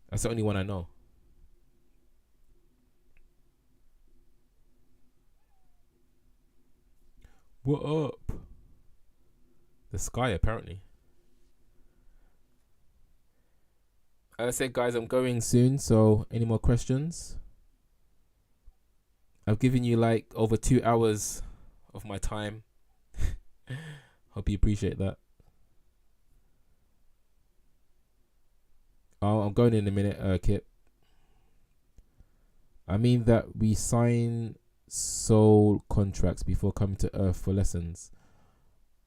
That's the only one I know. What up? The sky, apparently. As I said, guys, I'm going soon, so any more questions? I've given you like over 2 hours of my time. Hope you appreciate that. Oh, I'm going in a minute, Kip. I mean that we sign soul contracts before coming to Earth for lessons.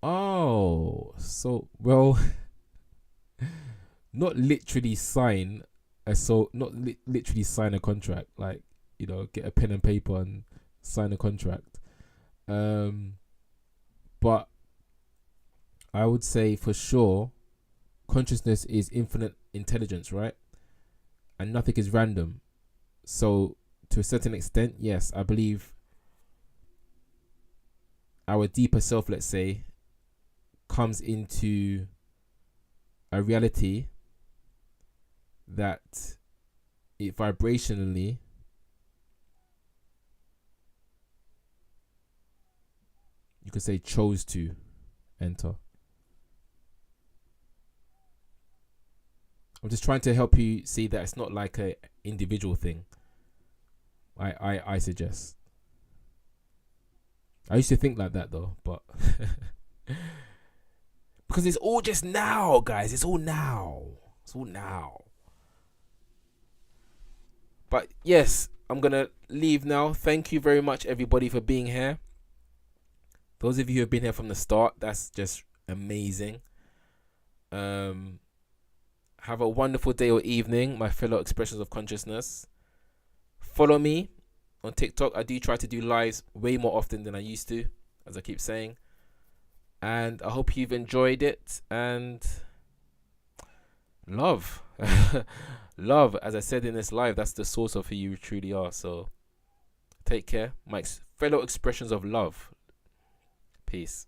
Oh, so well, not literally sign a soul, not literally sign a contract. Like, you know, get a pen and paper and sign a contract. But I would say for sure, consciousness is infinite intelligence, right? And nothing is random. So to a certain extent, yes, I believe our deeper self, let's say, comes into a reality that it vibrationally you could say chose to enter. I'm just trying to help you see that it's not like a individual thing. I suggest. I used to think like that though, but because it's all just now, guys. It's all now. It's all now. But yes, I'm gonna leave now. Thank you very much, everybody, for being here. Those of you who have been here from the start, that's just amazing. Have a wonderful day or evening, my fellow expressions of consciousness. Follow me on TikTok. I do try to do lives way more often than I used to, as I keep saying. And I hope you've enjoyed it. And love. Love, as I said in this live, that's the source of who you truly are. So take care, my fellow expressions of love. Peace.